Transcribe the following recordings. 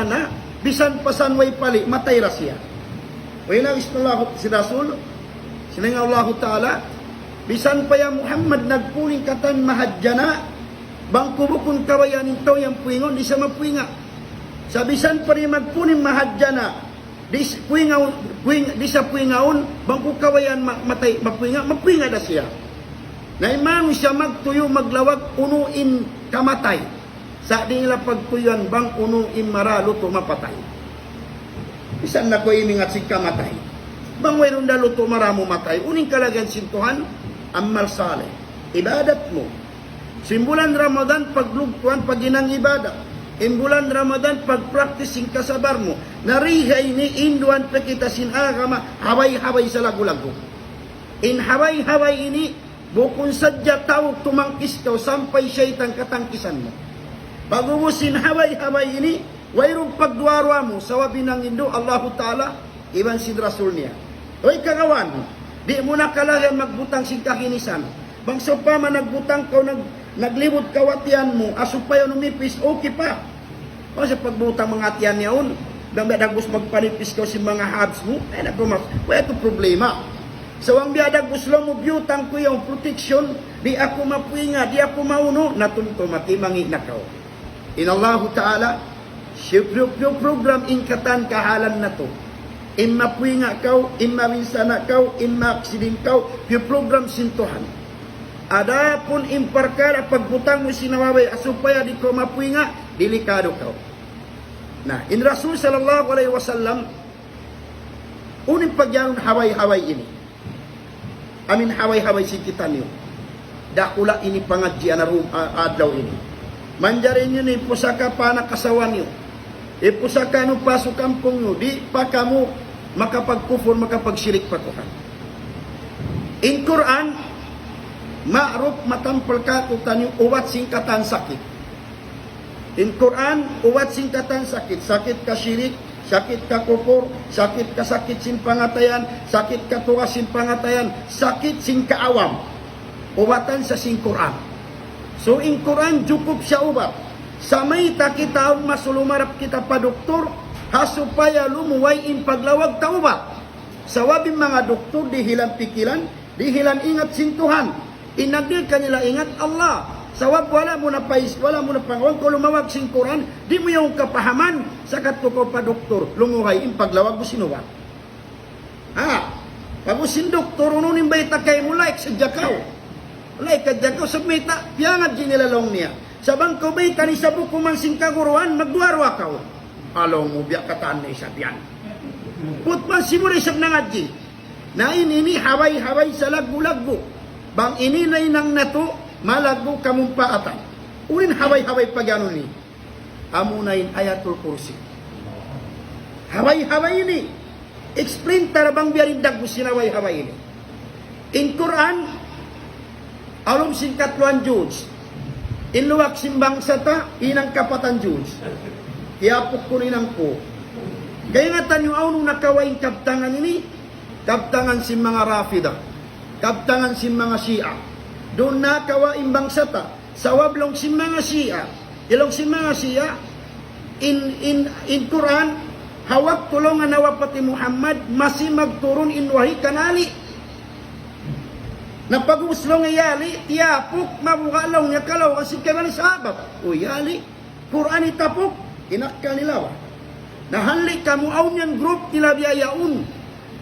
na, bisan pasan way pali, matay ra siya. Way na isnallahu si Rasul, sinang Allah Ta'ala, bisan pa ya Muhammad nagpuling katan mahadjana, bang kubukun kawayan ito yung puingon, di sa mapuinga. Sa bisan pa rin magpuling mahadjana, di sa puingaon, bang kukawayan matay, mapuinga na siya. Na imang siya magtuyo, maglawag, unuin kamatay. Sa di nila pagtuyuan, bang unuin maralo to mapatay. Bisan na ko imingat si kamatay. Bang mayroon dalo to maramo matay, uning kalagan sintuhan, amal saleh, ibadat mo. Simbulan Ramadan, paglugtuan, paginang ibadat. Imbulan Ramadan, pag-practicing kasabar mo. Narihay ni induan pa kita sinagama, haway-haway sa lagu-lagu. In haway-haway ini, bukun sadya tawag tumangkis ka, sampay syaitan katangkisan mo. Pagubusin haway-haway ini, wayrong pagduarwa mo, sa wabi ng Indo, Allahu Ta'ala, iban si Rasul niya. Oy kagawan, di mo na kalayan magbutang sing kakinisan. Bang so pa man nagbutang ka, naglibot kawatian mo, aso pa yun umipis, okay pa. O sa pagbutang mga atiyan niya on, dagos magpanipis ka si mga habs mo, ay nagkumas, wala ito problema. So ang biyadag guslo mo biyutang ko yung protection, di ako mapuinga, di ako mauno, natunto matimangi na ka. In Allahu Ta'ala, yung program ingkatan kahalan na to. In mapuinga ka, in mawinsana ka, in maaksidin ka, yung program sintuhan. Adapun imparkara pagbutang mo sinawaway asupaya di ko mapuinga, delikado ka. Nah, in Rasul sallallahu alaihi wasallam, uning pagyanon haway-haway ini. Amin haway-haway si kita niyo. Dakula ini pangadjian adlaw ini. Manjarin niyo ni pusaka panak kasawan niyo. Pusaka no pasok kampung niyo, di pa kamu makapagkufur, makapagsirik pa Tuhan. In Quran, ma'ruf matampal ka tutan yung uwat singkatan sakit. In Quran, uwat singkatan sakit. Sakit ka syirik, sakit ka kufur, sakit ka sakit sin pangatayan, sakit ka tuwa sin pangatayan, sakit sin kaawam. Uwatan sa sin Quran. So in Quran, cukup siya ubat. Sa may takitaon masulumarap kita pa doktor, hasupaya lumuway in paglawag taubat. Sa wabing mga doktor, di hilang pikilan, di hilang ingat sintuhan. Inagdil kanila ingat Allah. Sawab wala mo na pais, wala mo na pangawag. Kung lumawag sing Quran, di mo yung kapahaman sa katuko pa doktor. Lumuhay, in paglawag mo sinuwag. Pagusin doktor, ununin ba itakay mo like sa jakaw? Like ka jakaw, sabmita, piyangat ginilalong niya. Sabang ko ba'y kanisabok kumansing kaguruan, magduarwa ka. Alaw mo, biyak kataan na isabyan. Putman simula isab na ngadji. Na ini haway-haway sa lagu-lagu. Bang ininay nang nato, malago kamumpaatan. Unin haway-haway pa gano'n ni. Amunayin ayatul kursi. Haway-haway ini. Explain tarabang biyarin dago sinaway-haway ini. In Quran, alom singkatluan Jews. Inluwak simbang sata, inang kapatan Jews. Kiyapok ko ninang ko. Gaya nga tanyo aunong nakawain kaptangan ini, kaptangan si mga Rafida. Kaptangan si mga Shia. Doon nakawa imbang sata. Sawablong si mga Shia. Ilong si mga Shia. In Quran, hawak tulungan nawa pati Muhammad, masih magturun inwahi kanali. Napag-uslong yali, tiyapok, mabukalong niya kalaw, kasi kaya sahabat. O yali, Quran itapok, inakka nila. Nahalik kamu aun yan group nila biyayaun.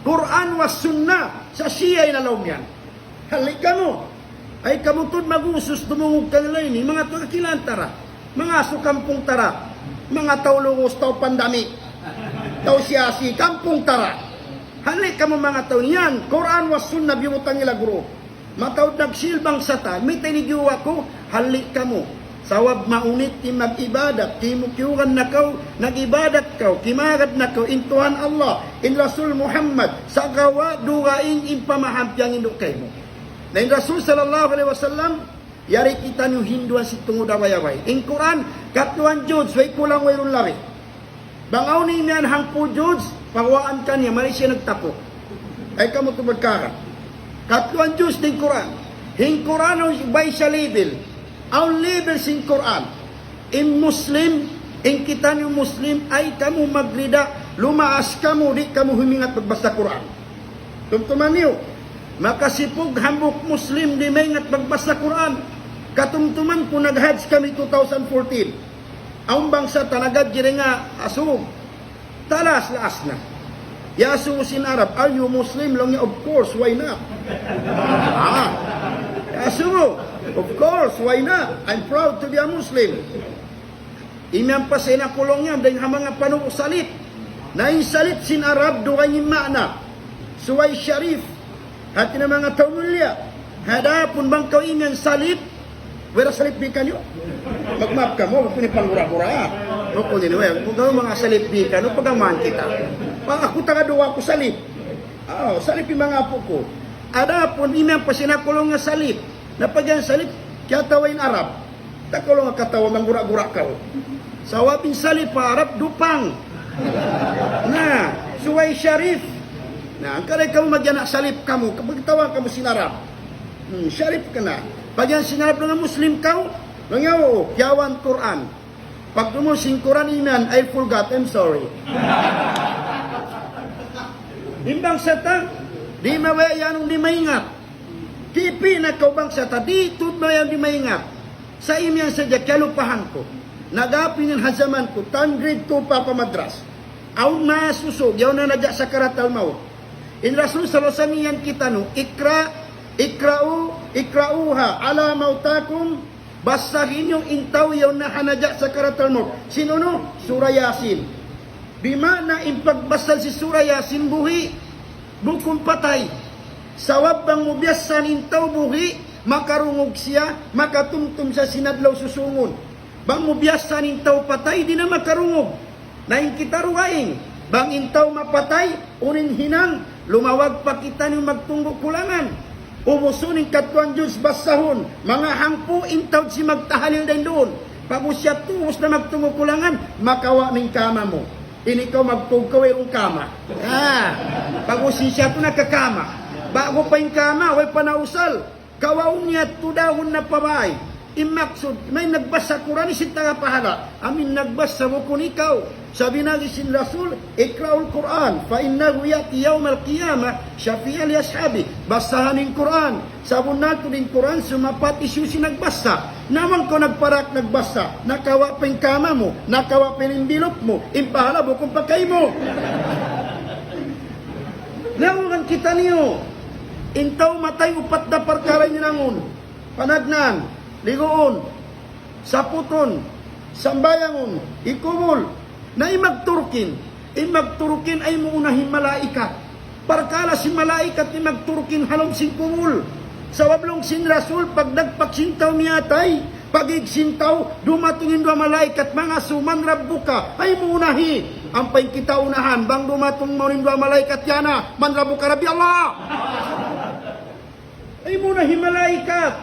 Quran was sunnah sa Shia inalaw yan. Halik kamu. Ay kamutod mag-usus dumungog ka nila ini. Mga tukakilan tara. Mga sukampung tara. Mga taulungos tau pandami. Tau siyasi kampung tara. Halik kamu mga tao niyan. Quran was sunnah biyutang nila group. Matawad nagsilbang sata. May tinigiwa ko. Halik kamu. Sawab maunit ti mag-ibadat, ti mukyugan na kau, nag-ibadat kau, kimagat na kau, intuhan Allah, in Rasul Muhammad, sa gawa, dugaing impamahampiyang indok kay mo. Na in Rasul sallallahu alaihi wasallam, yari kita nyo hinduan si tungod away-away. In Quran, katluan Judes, way kulang wayron lari. Bangaw ni miyan hangpo Judes, pawaan ka niya, mali siya nagtapo. Ay kamo tumagkaran. Katluan Judes din Quran. In Quran, bay siya label. Ang label sin Quran, in Muslim, In kita niyo Muslim ay kamu maglida, lumaas kamu, di kamu humingat magbasa Quran. Tumtuman niyo, makasipog hambok Muslim di maingat magbasa Quran. Katumtuman po nag-Hajj kami 2014. Ang bangsa tanagad jire nga asum. Talas laas na. Yasu sin Arab, are you Muslim? Long of course, why not? Yasu, of course, why not? I'm proud to be a Muslim. Imam pa sa inakulong niya, dahil mga panuo salit. Na salit sin Arab, doon yung makna. Suway Sharif, hati na mga taumulya. Hadapon bang kau imam salit? Wala salit di kanyo? Magmap ka mo, kung ipangura-gura. Kung gawin mga salit di kanyo, pagaman kita. Pag ako tagaduwa ko salit. Salit yung mga apo ko. Adapon, imam pa sinakulong nga salit. Napagyan salit, kaya tawain Arab. Takulong nga katawa, manggura-gura ka. Sa waping salit pa Arab, dupang. Na, Suway Sharif. Na, ang kalay kamu magyanak salip kamu, kapag tawag kamu sinarap. Sharif ka na. Pag yan sinarap ng Muslim ka, langyaw, yawan Quran. Pag dumusing Quran iman, I forgot, I'm sorry. Imbang sata, di mawayanong di maingat. Kipi na kaubang sata, di tudmayan di maingat. Sa imyan sadya, kalupahan ko. Nagapin ng hazaman ko, tan grade 2 pa pamadras. Aw masusog, yaw na nadya sa karatal maut. In Rasul sallallahu alaihi kita no, ikrauha ala mautakum, basahin yung intaw yaw na hanadya sa karatal maut. Sino no? Surah Yasin. Bima na impagbasal si Surah Yasin buhi, bukong patay. Sawab bang mubyasan intaw buhi, makarungog siya, makatumtum sa sinadlaw susungon. Bang mubyasan intaw patay, di na makarungog. Naing kita ruwaing, bang intaw mapatay, urin hinang, lumawag pa kita niyong magtunggo kulangan. Umusunin katuan Diyos basahon, mga hangpo intaw si magtahalil din doon. Pag usya tuos na magtunggo kulangan, makawa ng kama mo. Ini ko magtungkaw yung kama. Pag usya to nakakama. Bago pa yung kama, way panausal. Kawaw niya tudahon na pabay. Imaksud, may nagbasa Quran isin taga pahala. Amin nagbasa mo kun ikaw. Sabi na isin Rasul, ikraul Quran, fa innahu yati yawmal qiyamah syafi'an li ashabi. Basahan ng Quran. Sabon nato ng Quran, sumapat isyu si nagbasa. Naman ko nagparak nagbasa, nakawa pa yung kama mo, nakawa pa yung bilop mo, impahala mo kung pagkay mo. Lawan kita niyo. Intaw matay upat na perkara niyo nangun. Panagnan, ligoon, saputon, sambayangon, ikumul, na imagturkin ay muunahin malaikat. Parkala si malaikat imagturkin halong singkumul. Sa wablong sin Rasul, pag nagpaksintaw miyatay, pagigsintaw, dumatungin dua malaikat, mga suman rabbuka, ay muunahi. Ang paing kita unahan, bang dumatung mo rin dua malaikat yana, man rabbuka Rabbi Allah. Ay muunahi malaikat.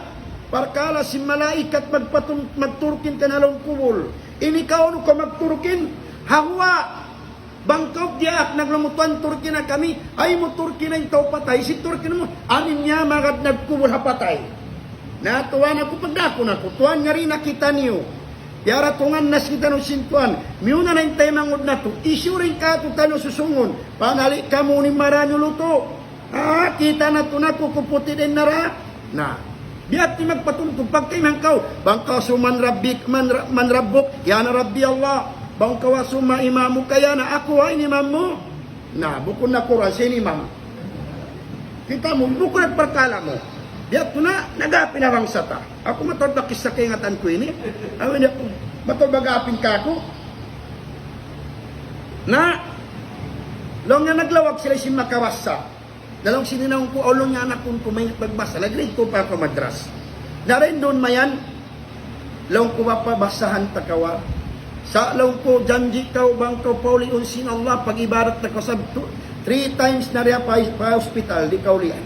Parkala si malaikat magturkin ka na lang kumul. Inikaw ano ka magturkin? Hawa. Bangkok diak naglumutuan turkin na kami. Ay mo turkin na yung tao patay. Si turkin mo, anin niya magad nagkumul hapatay. Natuwan ako pagdako na ko. Tuwan nga rin nakita niyo. Yara tungan nas kita no sintuan. Miuna na yung tayo na to. Isyu rin ka ito tayo susungon. Panali ka mo ni maranyo luto. Kita na to na kukuputi din na ra. Na. Biat ti magpatuntog pagkaimang kau. Bangka suman rabbik man rabbuk. Yan na Rabbi Allah. Bangka suma imamu kaya na ako ay imam mo. Na, bukod na Quran sa imam. Kita mo, bukod at perkala mo. Biat to na, nagapin na bangsa ta. Ako matodakis sa kaingatan ko ini. Awin ako, matodagapin ka ako. Na, long nga naglawag sila si makawasa. Dalawang sininawang ko, olong nga anak kong kumaingat magbasa. Nag-grade ko pa ako madras. Narin doon mayan, long ko mapabasahan takawa. Sa long ko, janji ka, bang ka, pauli unsin Allah, pag-ibarat na kasabto. 3 times na rin pa hospital, di kaulian.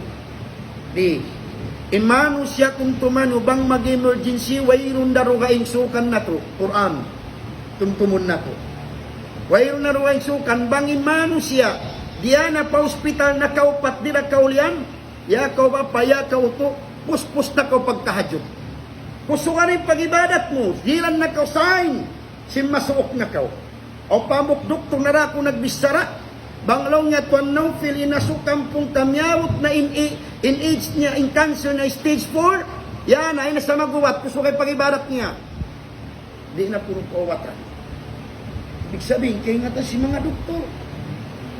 Di, imano siya kung tumano, bang mag-emergency, wairun na rugaing sukan na to, Quran. Tumtumun na to. Wairun na rugaing sukan, bang imano siya, diya na pa hospital na kaupat dira kaulian, ya kau ba ya kau to, puspus na kau pagkahadyo. Puso ka rin pag-ibadat mo, hilan na kau sign, Masuok na kao. O pamukdok to narako nagbisara. Banglaw nga tuan Naufil inasukam pong tamyawot na in age niya, in cancer na stage 4. Yan, ay nasa maguwat. Gusto kay pag-ibarat niya. Di na puro kawatan. Ibig sabihin, kaya nga si mga doktor.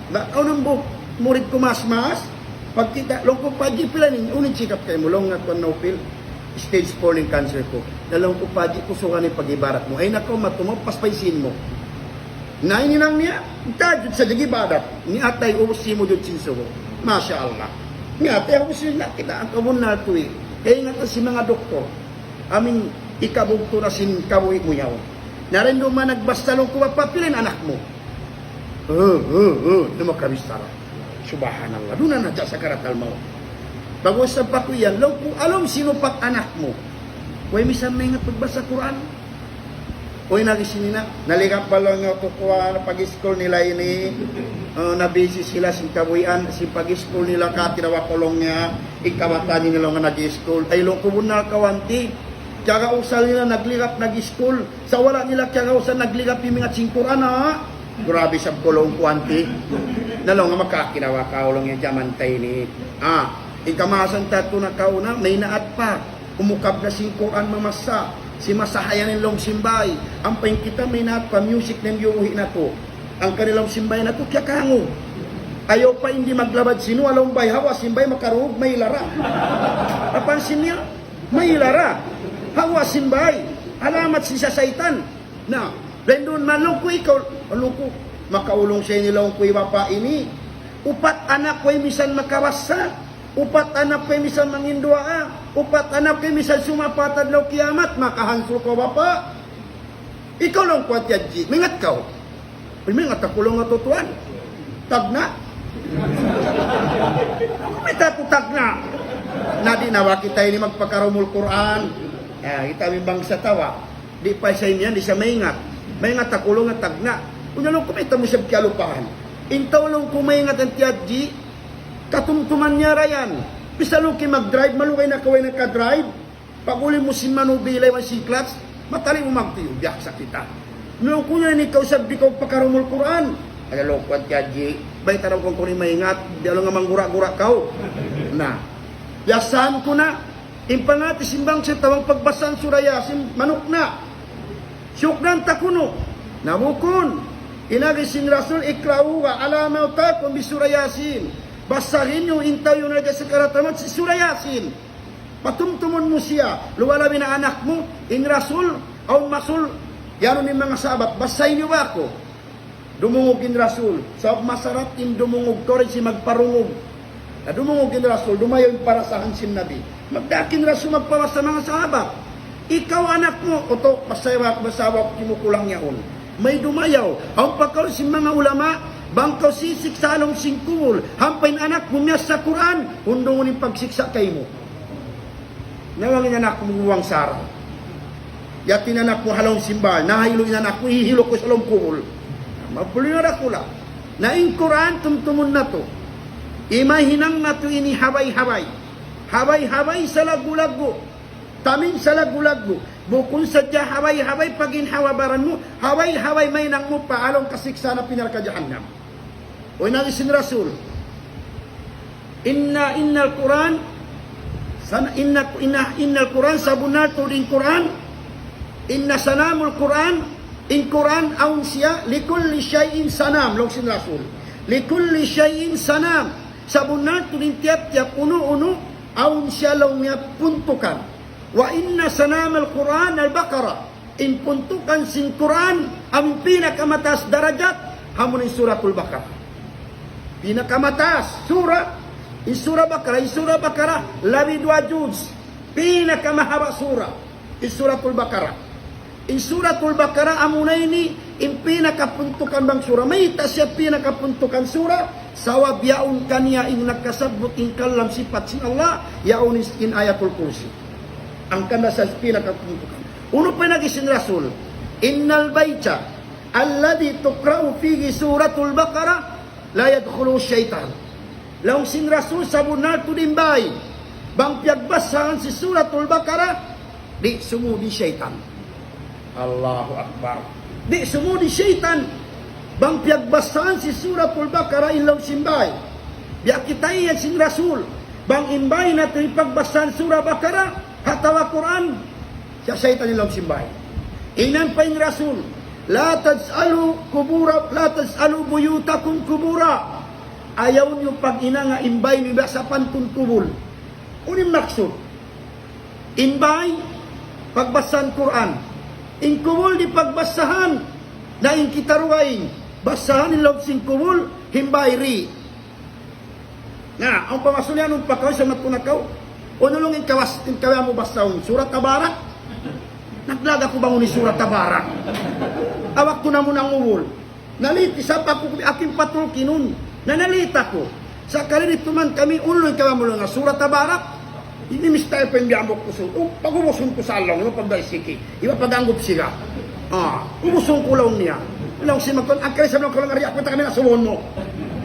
Bakaw ng murid ko mas-mas. Pag kita, long ko paji pila ninyo, unin sikap kayo mo, long nga tuan Naufil, stage 4 ng cancer ko. Dalawang ko paji, kusungan ng pag-ibarat mo. Ay nako, matumaw, paspaisin mo. Naininang niya, tajud sa dagibadat, ni atay ubusi mo dun sinsugo. Masya Allah. Ni atay ubusi na kita, ang kabun na ito eh. Kaya nga si mga doktor, aming ikabugto na sin kabuhi mo yaw. Narindo man nagbastalong ko, papilin anak mo. Namakabistara. Subhanallah. Doon na nadya sa karatal mo. Bago sa pa ko yan, alam sino pak anak mo. Huwag misan may nga pagbasa Quran. Uy, nagisini na. Nalikap pa lang nga tukuha na pag-school nila ini. Nabisi sila si kabuyan. Si pag-school nila ka, tinawakulong niya. Ikamatan nila nga nag-school. Ay, lukubun na kawanti. Kaya usal nila naglikap nag-school. Sa wala nila kaya usal naglikap yung mga singkuran ha. Grabe sa kulong kuwanti. Nalong nga makakinawa ka ulong yung jamantay ni. Ikamasan tato na kauna, may naat pa. Kumukab na singkuran mamasa. Si masahayan ng long simbay. Ang paing kita may naat pa, music ng yuhi na to. Ang kanilang simbay na to, kaya kango. Ayaw pa hindi maglabad sino, along bay, hawa, simbay makarug, may lara. Napansin niya? May lara. Hawa, simbay. Alamat si sasaitan. Na, rendon malong ko ikaw, along ko, makaulong siya nilang ko iwapa ini. Upat anak ko misan makawasa. Upat anak ko misan mangindua. Upat anak ko misan sumapatad law kiamat. Makahansol ko bapa. Ikaw lang kuat yadji. Mingat ka. Mingat ako lang nga tutuan. Tagna. May tato tagna. Nadi nawa kita ini magpakarumul Quran. Kita bimbang sa tawa. Di pa siya niyan, di siya maingat. Maingat ako lang nga tagna. Kung lang kumita mo siya kialupahan. Intaw lang kumaingat ang tiyadji. Katumtuman niya rayan. Pisaluki mag-drive, malukay na kaway nagka-drive. Pag-uli mo si manubilay wa si klats, matali mo magtiyo, biyak sa kita. Nung kunya ni ikaw sabi ko pakarumul Quran. Ay lokwat kaji, bay taraw kong kunin maingat, di alo nga manggura-gura kau. Na, yasan ko na, impangati simbang sa tawang pagbasan surayasin, manok na. Syukran takuno, namukun. Inagi sin Rasul ikrawu wa alamaw takon bisurayasin. Basahin yung intayo na sa karatamat si Surah Yasin. Patumtumon mo siya. Luwalabi na anak mo. In Rasul, aun Masul. Yan yung mga sahabat. Basahin niyo ako. Dumungog in Rasul. Sa masarap in dumungog ko rin si magparungog. Na dumungog in Rasul. Dumayo yung parasahan si Nabi. Magdakin Rasul magpawas sa mga sahabat. Ikaw anak mo. Oto, basawak kimukulang yaon. May dumayaw. Ang pagkaw si mga ulama. Bangkaw sisik sa along singkul, hampain anak bumiyas sa Quran, hundong uning pagsiksa kay mo. Nawangin anak mo uwang sara. Yatin anak mo halong simbal, nahilo anak mo, ihilo ko sa longkul. Mapuloy na rakula. Na in Quran, tumtumun na to. Imahinang na to ini habay-habay. Habay-habay sa lagu-lagu. Taming sa lagu-lagu. Bukun sadya habay-habay pagin hawabaran mo, habay-habay may nang mo paalong kasiksa na pinarka jahannam. O nagisin Rasul, innal Quran innal Quran sabunatul in Quran inna sanamul Quran in Quran aun siya likulli syai'in sanam long sin Rasul likulli syai'in sanam sabunatul in tiap-tiap unu-unu aun siya long niya puntukan wa inna sanamal Quran al-Baqarah in puntukan sin Quran ang pinakamatas darajat hamun in suratul Baqarah pinakamatas surah in surah Baqarah labi 2 juz pinakamahaba surah in suratul Baqarah in suratul Baqarah amuna ini in pinakapuntukan bang surah may tasya pinakapuntukan surah sawab yaun kanya in nagkasabot in kalam sifat sin Allah yaun in ayatul kursi ang kanda sa pinakapuntukan uno pa nagisin Rasul innal baita alladhi tuqra'u fihi suratul Baqarah la yadkhulu syaitan. Laung sin Rasul sabunar tu dimbay. Bang piagbasahan si suratul Baqarah di sumudi syaitan. Allahu Akbar. Di sumudi syaitan. Bang piagbasahan si Suratul Baqarah ilaw simbay. Biya kita iyan sin Rasul. Bang imbay na ito ipagbasahan surah Baqarah. Hatawa Quran. Siya syaitan ilaw simbay. Inan pa yung Rasul. La tas'alu kubura, la tas'alu buyutakum kubura. Ayaw niyo pag ina nga imbay niyo sa pantun kubul. Unim maksud. Imbay, pagbasahan Quran. In kubul di pagbasahan. Na in kitaruain. Basahan in loob sing kubul, himbay ri. Nga, ang pamasulyan ng pakaw sa matunakaw. O nulungin kawas, kaya mo basahon. Surat Tabarak. Naglaga ko bangun ni Surat Tabarak. Awak ko na mo ng uwol. Naliti sa pa ko aking patulki nun. Nanalita ko. Sa kalinit man kami, uloy kaya mo lang nga Surat Tabarak. Hindi mistay pa yung biyambok ko sa pag-umusun ko sa along, pagdaisiki. Iba pag-anggop siya. Umusong ko lang niya. Ilang si Magton, ang kaya sa mga kalang ariya, punta kami na suwon mo.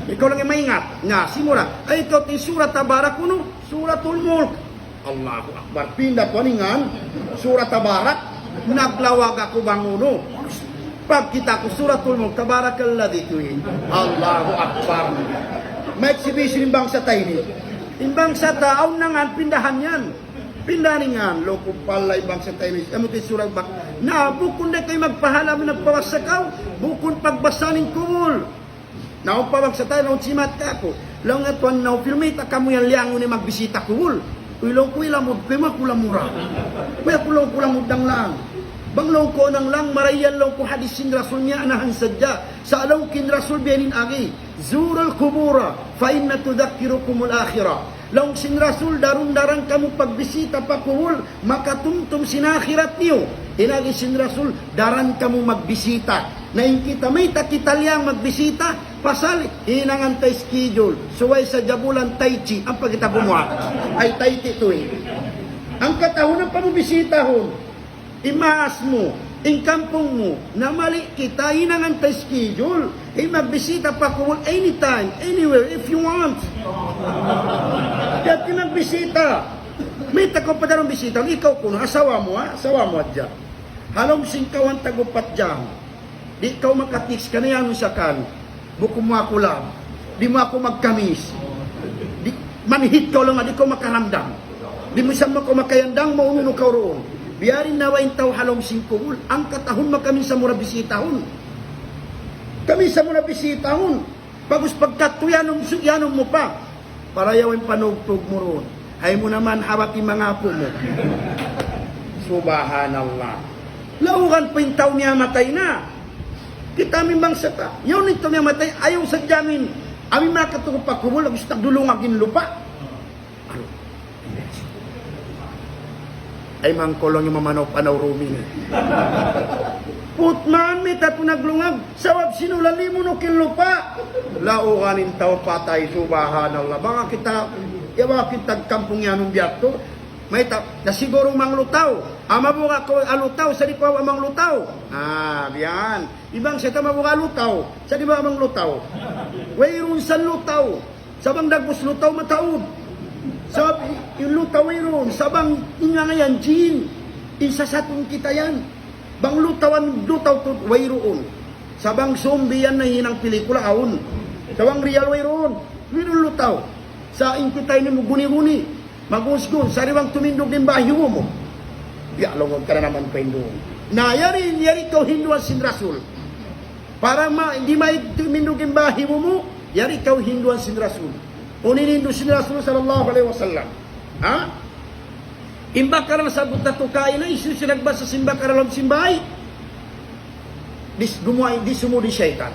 Ikaw lang yung maingat. Nga, simura. Ay, ito, Surat Tabarak ko, no? Suratul Mulk. Allahu Akbar. Pinda ko ningan, Surat Tabarak. Naglawag ako bang uno. Pag kita ko, Suratul Mulk, Tabarakalladhi tuhin. Allahu Akbar. May exhibition yung bangsa tayo ni. Yung bangsa tao nangan, pindahan yan. Pindaningan, loko pala ibang sa tayo. Amo tayo surag bak. Na, bukun na kayo magpahalam ng pawasakaw. Bukun pagbasaning kumul. Naupawag sa tayo, naunsimat ka ako. Lang nga tuwan na filmita ka mo yan liango ni magbisita kumul. Ilong ko ilamod, kaya makulamura. Kaya kulong kulamod ng lang. Banglong ko ng lang, marayan lang ko hadisin rasul niya anahan sadya. Sa alaw kin rasul biyanin agi. Zural kubura, fa inna tudhakirukumul akhirah. Laong sin Rasul, darong-darang kamu pagbisita pa kuhul, makatumtum sinakhirat niyo. Inagi sin Rasul, daran kamu magbisita. Na yung kita, may takitaliyang magbisita, pasal, hinangan tay schedule. Suway sa jabulan tai chi, ang pagkita bumuha. Ay tai chi ito eh. Ang katahunan pa mo bisitahon, imaas mo, in kampong mo, na mali kita, hinangan tay schedule. Magbisita pa kuhul anytime, anywhere, if you want. Kaya pinagbisita. May tako pa darong bisita. Ikaw kuno, asawa mo ha? Asawa mo adya. Halong singkawan tagupat dyan. Di ikaw makatiks ka na yan sa kan. Buko mo ako lang. Di mo ako magkamis. Di, manhit ka lang, di ko makaramdam. Di mo siya ako makayandang, maununo ka roon. Biyarin nawain tao halong singkul. Ang katahon makamin sa mura bisitahon. Kami sa mura bisitahon. Bagus pagkatuyanom mo pa. Para yawin panugtog mo roon. Hay mo naman hawak yung mga apo mo. Subhanallah. Laugan pa yung tao niya matay na. Kita aming bangsa ta. Yun yung tao niya matay. Ayaw sa jamin. Aming mga katulog pa kumul. Gusto dulungagin lupa. Ay mangkolong yung mamanaw-panaw rumi ni. Putman may tato naglungag. Sawab sinulali mo no lupa. Lauganin tao patay. Subhanallah. Baka kita, yawa kita kampong yanong biyak to. May na siguro manglutaw. Mabuka ko alutaw. Sa di pa amang lutaw. Biyan. Ibang sa tama mabuka alutaw. Sa di ba amang lutaw? Wayrun sa lutaw. Sabang dagbos lutaw mataod. Sa yung lutaw wayrun. Sabang inga ngayon, Jin. Insasatong kita yan. Bang lutawan lutaw to wayroon. Sabang zombie yan na hinang pelikula aun. Sabang real wayroon. Wayroon lutaw. Sa inkitay ni mo guni-guni. Magusgon. Sariwang tumindog din bahay mo. Yalong ka na naman pa hindoon. Na yari ikaw hinduan sin Rasul. Para hindi may tumindog din bahay mo. Yari ikaw hinduan sin Rasul. Uninindo sin Rasul sallallahu alaihi wasallam. Imba ka na sabot na tukain na isu sinagba sa simba ka na simbahay. Di sumudi syaitan.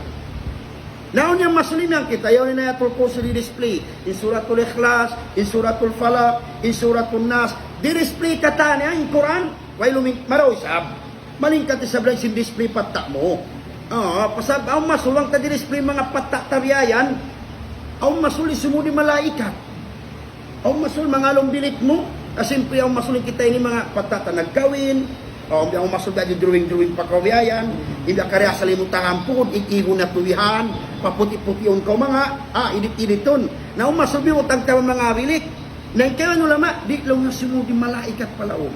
Naon yung masulim yan kita. Yaw na yatul ko sa display. In suratul Ikhlas, in suratul Falak, in suratul Nas. Di-display ka ta niya yung Quran. Way luming maraw isab. Malingkat isablang sin display patak mo. Pasab ang masulang ta di-display mga patak tariayan. Ang masuli sumudi malaikat. Ang masul mga lumbilit mo. Siyempre ang masul kita ini mga patata nagkawin. Ang masul dati drawing pakawiayan. Hindi karya sa limutang ampun. Ikiho na tuwihan. Paputi-putiyon ko mga. Idit-iditon. Na ang masul biwotang tawang mga wilik. Nang kaya nyo lama. Di lang na sumudi malaikat palaon.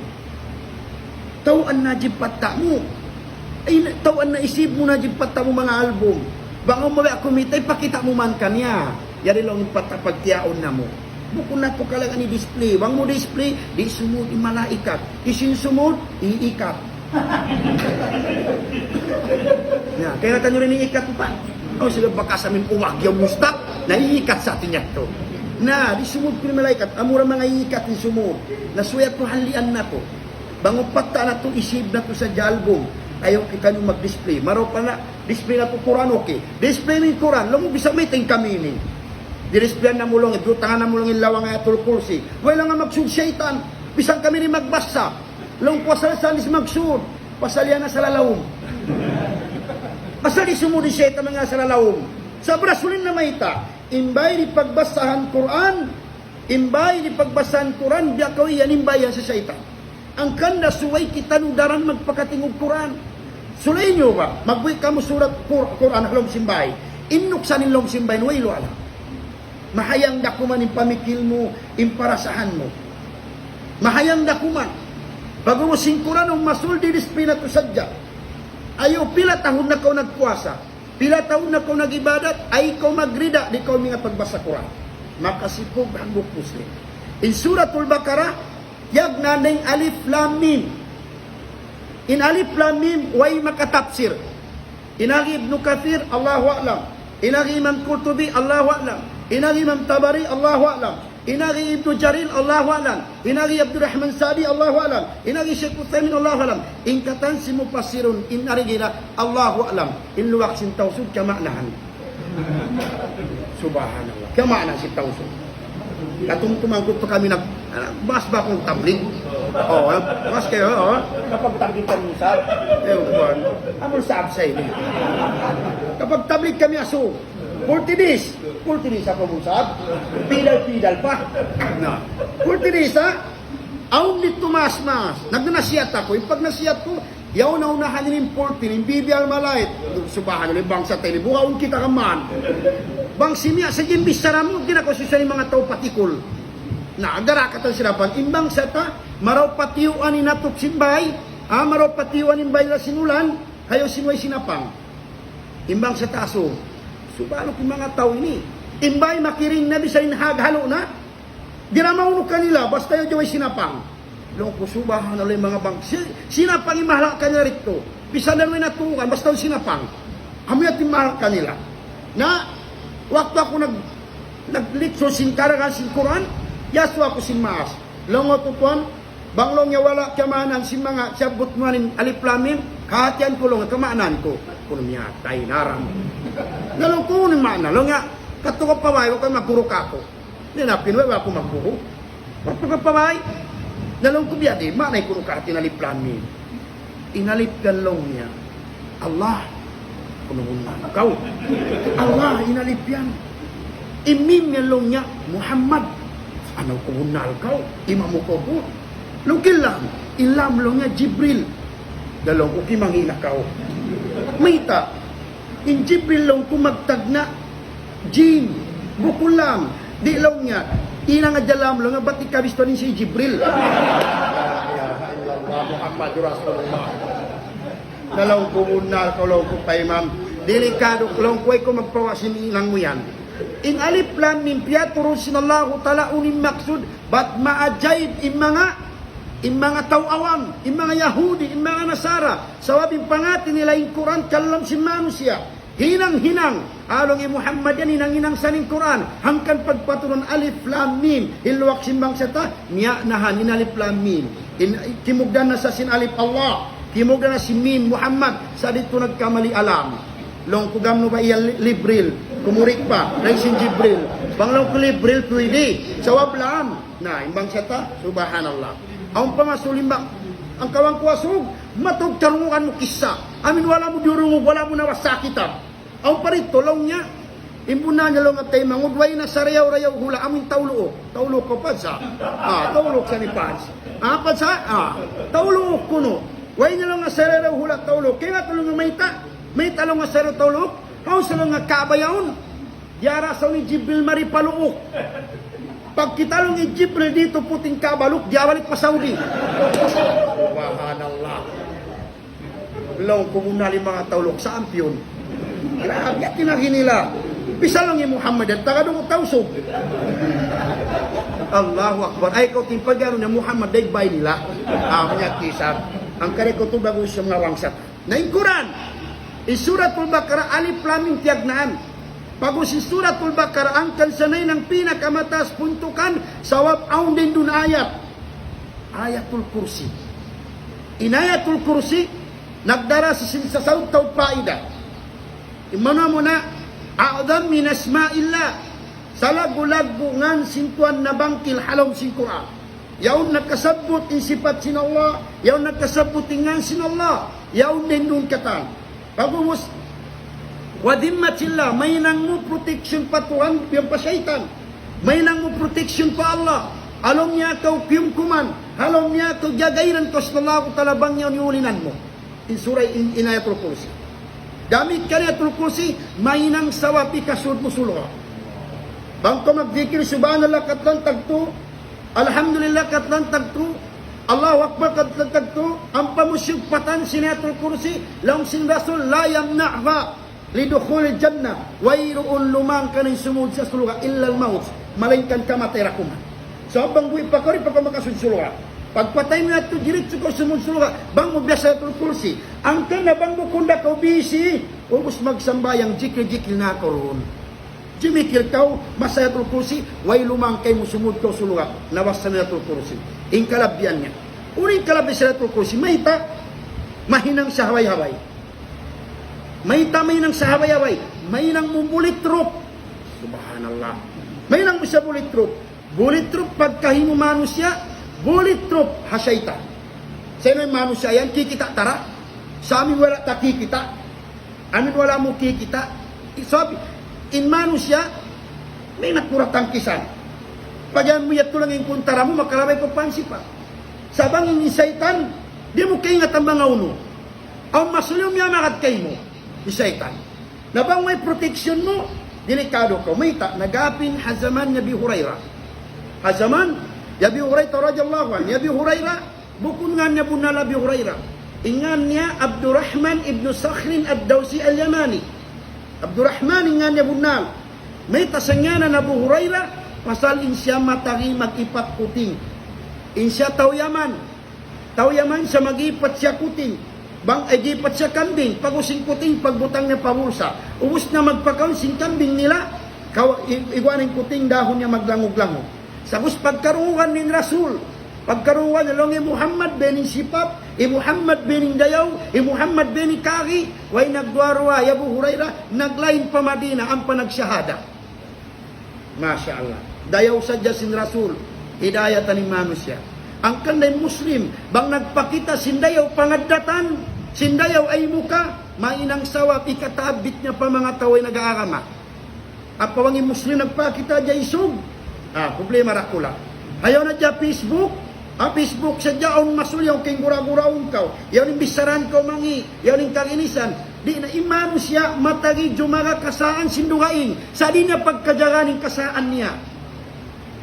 Tawaan na jib patak mo. Ay, tawan na isip mo na dyan pata mo mga album. Bango mo ba kumitay, pakita mo man kanya. Yari lang yung patapagtiaon na mo. Bukod na to kalaga ni display. Wang mo display, di sumud yung malaikat. Isin sumud, iikat. Yeah, kaya natin nyo rin iikat pa. O sila baka sa aming uwag yung mustap, naiikat sa atin yan to. Na, di sumud ko yung malaikat. Amura mga iikat ni sumud. Nasuyat ko halian na to. Bango pata na to, isib na to sa jalbong. Ayaw kita nyo mag-display. Maro pa na, display na to Quran, okay. Display ng Quran, lang mo bisa may ting kami ni. Di-display na mulong, idutangan na mulong ilawang ayatul kursi. Wala nga magsud syaitan. Bisang kami ni magbasa. Lang po sa salis magsud. Pasalian na sa lalawom. Pasali sumudi syaitan mga sa lalawom. Sa brasulin na maita, imbay di pagbasahan Quran, imbay di pagbasahan Quran, biya ko yan imbayan sa syaitan. Ang kanda suway kita nudaran magpakatingog Quran. Sulay nyo ba? Magbuhay ka mo surat Quran halong simbay. Inuksan nilong simbay, waylo alam. Mahayang dakuman yung pamikil mo, imparasahan mo. Mahayang dakuman. Bago mo singkuran ng masul di dispina to sadya. Ayaw, pila tahon na kau nagpuasa. Pila tahon na kau nagibadat, ay kau magrida, di kau mga pagbasa Quran. Makasipog hanggok Muslim. In Suratul Baqarah, yag naneng alif lam mim. In alif lam mim, way makatapsir. Inagi Ibn Kathir, Allahu A'lam. Inagi Imam Qurtubi, Allahu A'lam. Inagi Imam Tabari, Allahu A'lam. Inagi Ibnu Jarir, Allahu A'lam. Inagi Abdurrahman Sadi, Allahu A'lam. Inagi Syekh Utsaimin, Allahu A'lam. Ingkatan si mufassirun, inarigila, Allahu A'lam. Inluwak sin tawsud kamaknahan. Subhanallah. Kamakna si tawsud. Katong tumangkot pa kami mas ba kong tablig? Oo, mas kayo, kapag tablig kami sa amon sa absay. Kapag tablig kami aso, 40 days ako musab, pidal pa. Na, 40 days ha, aun nito mas, nagnasiyat ako, yung pag nasiyat ko, yaw na unahan yung 14, yung bibiyal malait, subahan yung bang sa tele, bukaon kita ka man. Bang simya, sa jimbis sa ramo, ginakosisya yung mga tao patikol. Na, agara ka sila pang imbang sa ta, maraw patiuan ni natok simbay, maraw patiuan ni bay na sinulan, hayo sinuay sinapang. Imbang sa taso, subalo kong mga tao ini. Imbay makiring na di sa inhaghalo na. Ginamauno kanila, basta yung jaway sinapang. Loko, subahan na yung mga bang. Sinapang imahala kanila rito. Bisa na rin natukan, basta yung sinapang. Kami at imahala kanila. Na, waktu ako naglitso singkaragan sin Quran, yaso ako sin maas. Longo tutuan, banglong niya wala kamanan sin mga sabot mo rin aliplamim, kahatian ko long, kamanan ko. Kung niya, tayo naram. Nalong ko ni mana, lo nga, katukap paway, wag ka magpuro kako. Ninapin, wag ako magpuro. Katukap paway, nalong ko biyadi, manay kuro kahati naliplamim. Inalip kan long niya, Allah, kunuhunan kau. Allah, inalip yan. Imim yan long niya, Muhammad, ano kumunal kau, imam mo ko po. Lugil lang, ilam long niya, Jibril. Dalong ko kimangina kau. Mayta, in Jibril long kumagtag na, Jim, bukulam, di long niya, inang adalam long nga, ba't ikabisto rin si Jibril? La ilaha illallah, Muhammad Rasulullah. Nalaw ko unal, kalaw ko kay ma'am, delikado, kalaw ko ay ko magpawasin inang mo yan. In alif lam mim piyaturo sinallahu ta'ala unim maksud, bat maajayib in mga tawawam, in mga Yahudi, in mga Nasara, sawabing pangati nila in Quran, kalam si manusia, hinang-hinang, along i Muhammad yan, hinang-hinang saning Quran, hangkan pagpaturon alif lam mim, hilwak simbang sata, niya nahan, in alif lam mim, kimugdan na sa sin alif Allah, kimugdan na si mim Muhammad, sa dito nagkamali alam, long kugam no ba iya Libril, kumurik pa, na sin Jibril, banglaw ko Libril pwede, sawab lam, na imbang sata, subhanallah. Ang pamasulimbang, ang kawang kuwasog, matog tarungan mo kisa. Amin wala mo durungog, wala mo nawasakitab. Ang parito, law niya, imbuna niya lang at tayo mangudway na sa rayaw-rayaw hula, amin taulo. Taulo ko padsa. Taulo sa ni pads. Padsa? Taulo kuno. Way niya lang nga sa rayaw hula, taulo. Kaya nga tulong nga may talong nga sa rayaw taulo. How sa lang nga kabayaon? Yara sa ni Jibril maripaluok. Pag kitalong ni Jibril dito puting kabalok, diawalik pa Saudi. Subhanallah. Long kumunali mga taulok sa ampiyon. Grabe, tinagi nila. Bisa lang yung Muhammad at tagadong tausog. Allahu Akbar. Ay, ikaw timpagano niya Muhammad ay bay nila. Kanya kisar. Ang kare ko ito bago siya mga wangsat. Na yung Quran, Suratul Baqarah, alif laming tiyagnaan. Bago si Suratul Baqarah, ang kansanay ng pinakamataas puntukan sa wabaw din dun ayat. Ayatul Kursi. Inayatul Kursi, nagdara sa sautaw paida. Imana mo na, a'adam min asma'illah, salagu-lagu ngan sintuan na bangkil halaw sin Quran. Yaun nagkasabot in sifat sin Allah, yaun nagkasabot ngan sin Allah, yaun din dun katan. Pagumos, wadimmatillah, may nang mo protection pa Tuhan, yung pa syaitan. May nang mo protection pa Allah. Alom niya kau kuman, alom niya kau jagairan ko sa Allah talabang niya niulinan mo. In surah Inayatul Kursi. Damit Inayatul Kursi, may nang sawapi kasud musulwa. Bang ko magdikir, subhanallah katlan tagto, alhamdulillah katlan tagto, Allahu Akbar katlan tagto, ang pamusyugpatan sinayatul kursi, lang sin rasul la yamna'ha lidukhul jannah, wayruun lumang kanay sumud sa suluha illa al-maut, malingkan kamatay rakuman. So abang buhay pa kari pa makasud suluha. Pagpatay mo nato diretso ko sumud suluha, bang mo biyasatul kursi. Ang kana bang mo kunda ka busy, ubos magsambayang jikil-jikil na karon. Jimikil kau masayatul kursi, way lumang kay mo sumud ko suluha, nawas sa nayatul kursi. Ingkalabyan niya. Uring kalabyan sa nayatul kursi, mahita, mahinang sa haway-haway. Mahita mahinang sa haway-haway, mahinang mo bullet troop. Subhanallah. Mahinang mo sa bullet troop. Bullet troop pagkahimo manusya, bullet troop hasyaitan. Sino yung manusya yan? Kikita tara. Sa amin wala ta kikita. Amin wala mo kikita. Sabi, in manusya, may nakuratang kisan. Pag yan mo yato lang yung kuntara mo, makalabay ko pansi pa. Sabang yung isaitan, di mo kaingat ang mga uno. Ang masulim niya makat kay mo, isaitan. Nabang may protection mo, delikado ka. May ta, nagapin Hazaman Nabi Hurairah. Hazaman, Nabi Hurairah radhiyallahu anhu. Nabi Hurairah, bukun nga niya bunal Nabi Hurairah. Ingan niya Abdurrahman ibn Sakhrin ad-Dawsi al-Yamani. Abdurrahman ingan niya bunal. May tasangyanan Abu Hurairah, pasal insya matari mag-ipat kuting. Insya tawyaman. Tawyaman siya mag-ipat siya kuting. Bang agipat siya kambing. Pag-using kuting, pagbutang niya pamulsa. Ubus na magpakaon sing kambing nila. Iguanin kuting dahon niya maglangog-langog. Sagus pagkaruhan ni Rasul. Pagkaruhan nalong Muhammad bening sipap, Muhammad bening dayaw, Muhammad bening kari. Way nagduarwa, Abu Hurairah, naglain pa Madina ang panagsyahada. Masya Allah. Dayaw sadya sin Rasul, hidayatan ni manusia. Ang kanday Muslim, bang nagpakita sindayaw pangadatan, sindayaw ay muka, mainang sawa, ikatabit niya pa mga taway nag-aarama. At pawangin Muslim nagpakita dya isog. Problema rakula. Ayaw na dya Facebook, Facebook sa dya, ang masulyaw, king gura-guraon kaw, yaw ning bisaran kaw mangi, yaw ning kaginisan, di na imano siya, matagi jumaga kasaan sindugain, sa di niya pagkajaraning kasaan niya.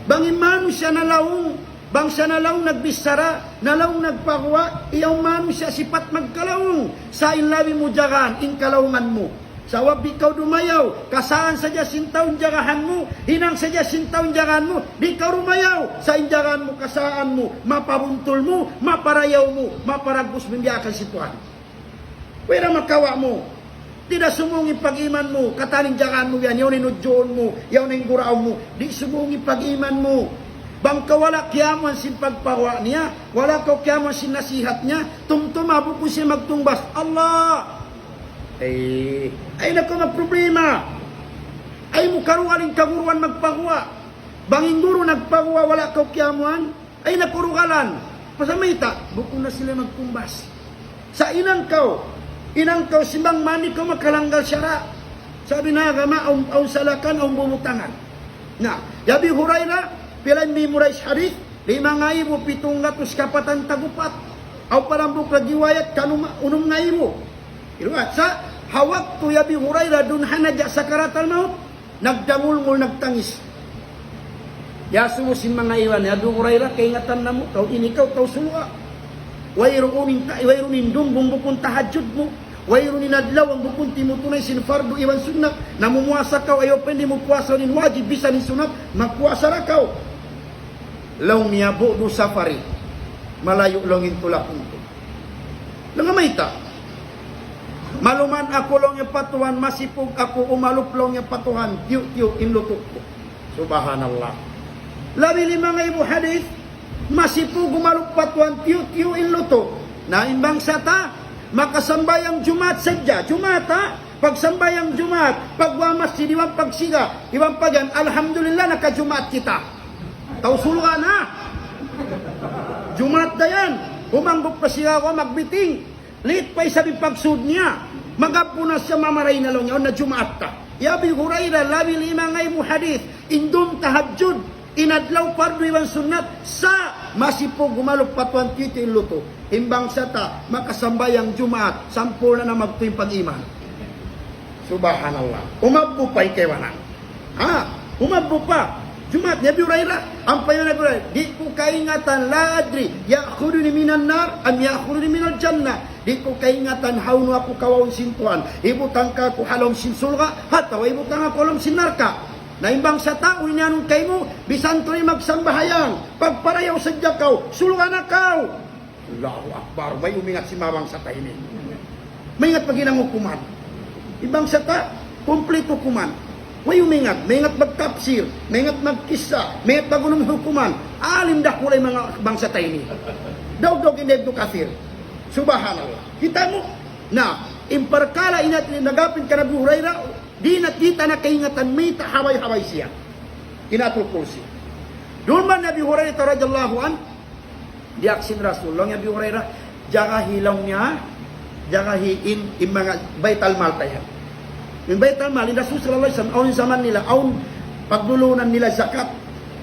Bang imano siya nalaong, bang siya nalaong nagbisara, nalaong nagpakuha, iyaw mano siya sipat magkalaong, sa ilawi mo jaran, ing kalaungan mo. Sa wabi ikaw dumayaw, kasaan sadya sintaw jarahan mo, hinang sadya sintaw jarahan mo, di ka rumayaw, sa injaran mo, kasaan mo, mapabuntol mo, maparayaw mo, maparagos mo, akan si Tuhan. Pwera makawa mo, tidak sumungi pag-iman mo, kataning jarahan mo yan, yaw ninudyoon mo, yaw ningguraw mo, di sumungi pag-iman mo. Bangka wala kiyaman sin pagpawa niya, wala ka kiyaman sin nasihat niya, tumtumabo po siya magtungbas, Allah! Ay nako magproblema. Ay mo karualing kaguruan magpakuha. Banging guro nagpakuha wala ka kiyamuan. Ay napurugalan. Pasamita, bukong na sila magkumbas. Sa inang kaw simbang mani ko makalanggal syara. Sabi na gama ang salakan ang bumutangan. Na, Yabi Hurairah, pilan memorize hadith, 5,700 kapatan tagupat. Aw parambok lagiwayat kanum unum ngaibo. Iluat sa hawak tu Yabi Hurairah dun hanaja sakaratal maut, nagdamulmul nagtangis. Ya sumusin mga iwan, Yabi Hurairah kaingatan namo, kau ini kau tau suluha. wayro nindong bumbukon tahajud mo, wayro ninadlaw ang bukon timutunay sin fardu iwan sunnat, namumuasa kaw ayo pwede mo puasa nin wajib bisa nin sunat, magpuasa ra kaw. Law niya do safari, malayo lang intulakon ko. Langamay ta. Maluman ako lang yung patuhan, masipog ako, umaluplong yung patuhan, tiyo inlutok ko. Subhanallah. Labi 5,000 hadith, masipog umalup patuhan, tiyo inlutok. Naimbang sata, makasambayang Jumat sadya, Jumata, pagsambayang Jumat, pagwamas si diwang pagsiga, iwang pagan, alhamdulillah naka-Jumat kita. Tausulga na. Jumat na yan. Humanggop pa siya ako, magbiting. Late pa sabi pagsud niya. Magapunas siya mamaray na lang niya. Na Jumaat ta. Yabi Hurayra, labi 5,000 hadith. Indum tahajud. Inadlaw fardu iwan sunnat. Sa masipog gumalok patuan tito luto. Imbang sa ta, makasambayang Jumaat. Sampul na magtuwing pag-iman. Subhanallah. Umabbo pa ikewanan. Umabbo pa. Jumat, Nabi Hurairah, ang payo Nabi Hurairah, di ko kaingatan, la adri, ya'khuduni minan nar, am ya'khuduni minal jannah. Di ko kaingatan, hawno ako kawawang sintuan, ibutang ka ko halong sinsulga, hatawa ibutang ako halong sinarka. Naimbang sa tao, inanong kay mo, bisan to'y magsambahayang, pagparayaw sa diyakaw, sulga na kaw. Allahu Akbar, may umingat si Mawang sa tahini. May ingat pag hukuman. Ibang sa ta, kompleto kuman. May umingat magtapsir, may ingat magkisa, may ingat magunong hukuman. Alim dah kulay mga bangsa tayo ni. Daw-daw kinebdo kafir. Subhanallah. Kita mo, na, imparkala inat nagapin ka na Abu Hurairah, di nakita na kaingatan, may tahaway-haway siya. Kinatul kursi. Doon man Nabi Hurairah radhiyallahu an, diaksin Rasulullah, Nabi Hurairah, jaga hilaw niya, jaga hiin, mga baital mal tayo. Yung baital mal, yung Rasul sallallahu alaihi wasallam, zaman nila, pagdulunan nila zakat,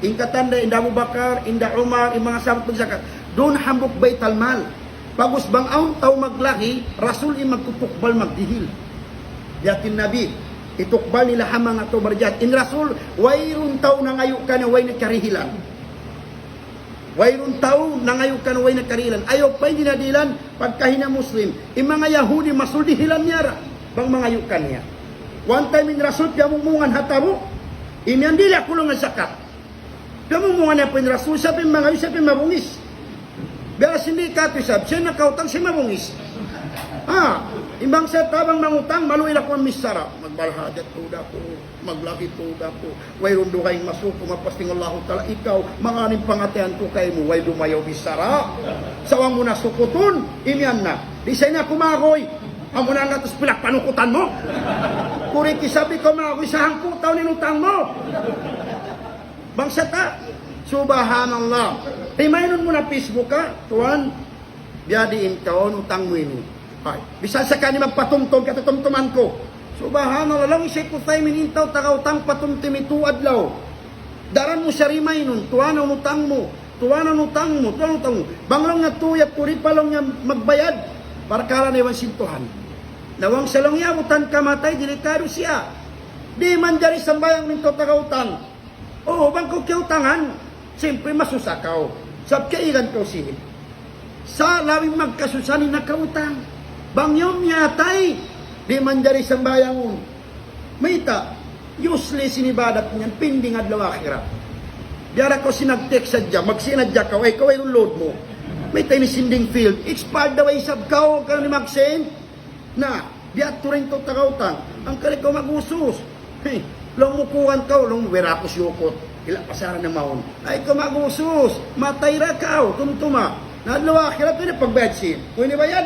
ingkatanda, inda Abu Bakar, inda Umar, yung mga sahabat zakat, doon hambok baital mal. Pagos bang aun tao maglahi, Rasul yung magtutukbal magdihil. Yatin Nabi, itukbal nila hamang ato barjat. In Rasul, wayrun tao na ngayon ka na way nagkarihilan. Wayrun tao na ngayon ka na way nagkarihilan. Ayaw pa hindi nadilan, pagkahina Muslim, yung mga Yahudi, masuldihilan niya bang mga yukan niya. One time in Rasul, piyamumungan hatabo, inandila ko lang ang zakat. Piyamumungan niya po in Rasul, sabi mga yun, sabi mabungis. Pero hindi kapisab, siya nakautang, siya mabungis. Imbang sa tabang mangutang, maluin ako ang misara. Magbalhadat tuda po, maglaki tuda po. Way rundo kayong masuko, mapasting Allah ta'ala, ikaw, manganing pangatian ko kayo mo, way dumayaw misara. Sawang mo na sukuton, imyan na. Di say na kumakoy. Amo na nga tos pilak panukutan mo. Kuri kisabi ko mga isahang putaw ninutang mo. Bangsata. Subhanallah. Timaynon mo na Facebook ka. Tuan. Biyadiin ka o nutang mo ini. Ay. Bisan sa kani magpatumtog katutumtuman ko. Subhanallah. Lang isay ko tayo minintaw tagautang patumtimitu adlaw. Daran mo siya rimaynon. Tuan ang nutang mo. Tuan ang nutang mo. Tuan ang nutang mo. Banglong nga tuyap kuri palong niya magbayad. Para kala na iwan sintuhan. Nawang salong yabutan kamatay, delikado siya. Di man dyan sambayang minto tagautang. Oo, bang kung kiutangan, siyempre masusakaw. Sab kaigan ko siya. Sa lawing magkasusanin na kautang. Bang yung yatay, di man dyan sambayang un. Mayta, useless inibadat niyan, pinding adlaw akhirat. Diara ko sinag-text sadya, magsinadya ka, ay kaway load mo. May tayo ni sending field, expired daw ay sab ka, ka ni mag-send. Na, biat turing to tagautang, ang kali ko mag-usus. Hey, long mukuhan ka, long werakos yukot. Ila pasaran na maon. Ay ko mag-usus, matay ra ka, tumtuma. Nadlaw akhirat ito pagbayad siya. Kung inibayad,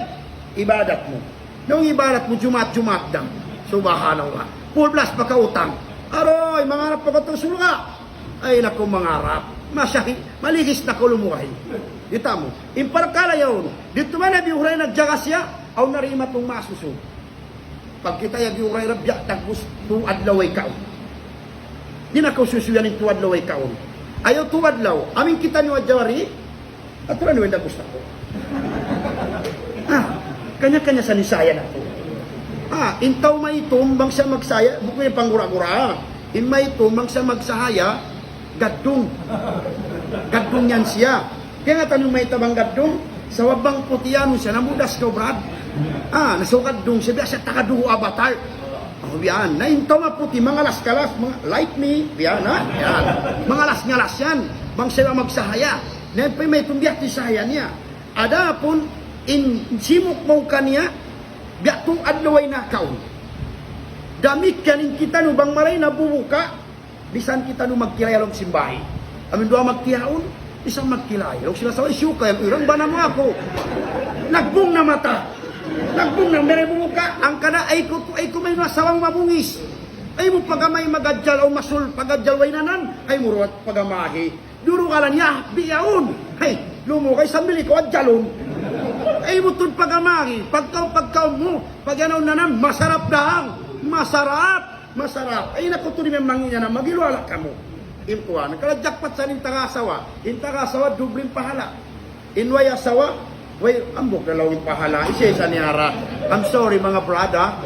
ibadat mo. Nung ibadat mo, Jumat dang. Subhanallah. Full blast pa ka utang. Aroy, mangarap pa ka itong sulunga. Ay naku, mangarap. Maligis na ko lumuhay. Dita mo. Imparkala yun. Dito man Nabi Hurairah nagjaga siya, aw narima itong masuso. Pag kita Nabi Hurairah, biyak tagpus tuad laway kaon. Di na ko susuyan ng tuad laway kaon. Ayaw tuad law. Aming kita niyo adjawari, at wala naman na gusto ko. Kanya-kanya sa nisaya na ko. Intaw may tumbang sa magsaya, bukoy panggura-gura. In may tumbang sa magsahaya, gadung. Gadung yan siya. Kaya nga tanong may tabang gadung, Sa wabang putiano siya, namudas ka, Brad. Nasukad dong siya, biya siya takaduho abatar. Biyan, naintaw nga puti, mga las-kalas, mga like me, biyan, yan. Mga las-ngalas yan, bang siya magsahaya. Ngayon pa may tumbiyak di sahaya niya. Ada pun, simok mo kaniya, biya itong adlaway na kaon. Damit kanin kita no, bang maray nabubuka, bisan kita no magkilay along simbahi. Amin doa magkihaon, isang magkilay. Huwag sila sa isyuka, irang ba na mo ako? Nagbong na mata. Nagbong na, meron bubuka. Ang kana, ay ko may nasawang mabungis. Ay mo pagamay magadjal o masul, pagadjal way nanan, ay mo ruwat pagamahi. Duro ka lang niya, biyaon. Ay, lumukay sa mili ko at jalon. Ay mo tun pagamahi. Pagkaw mo, pagyanaw nanan, masarap dahang. Masarap. Ay nakutunin may mangin na magilwala ka mo. Impuan, nagkalagjakpat sa intagasawa. Intagasawa, dubling pahala. Inway asawa, way, ambok na lawing pahala. Isa niyara. I'm sorry mga brada.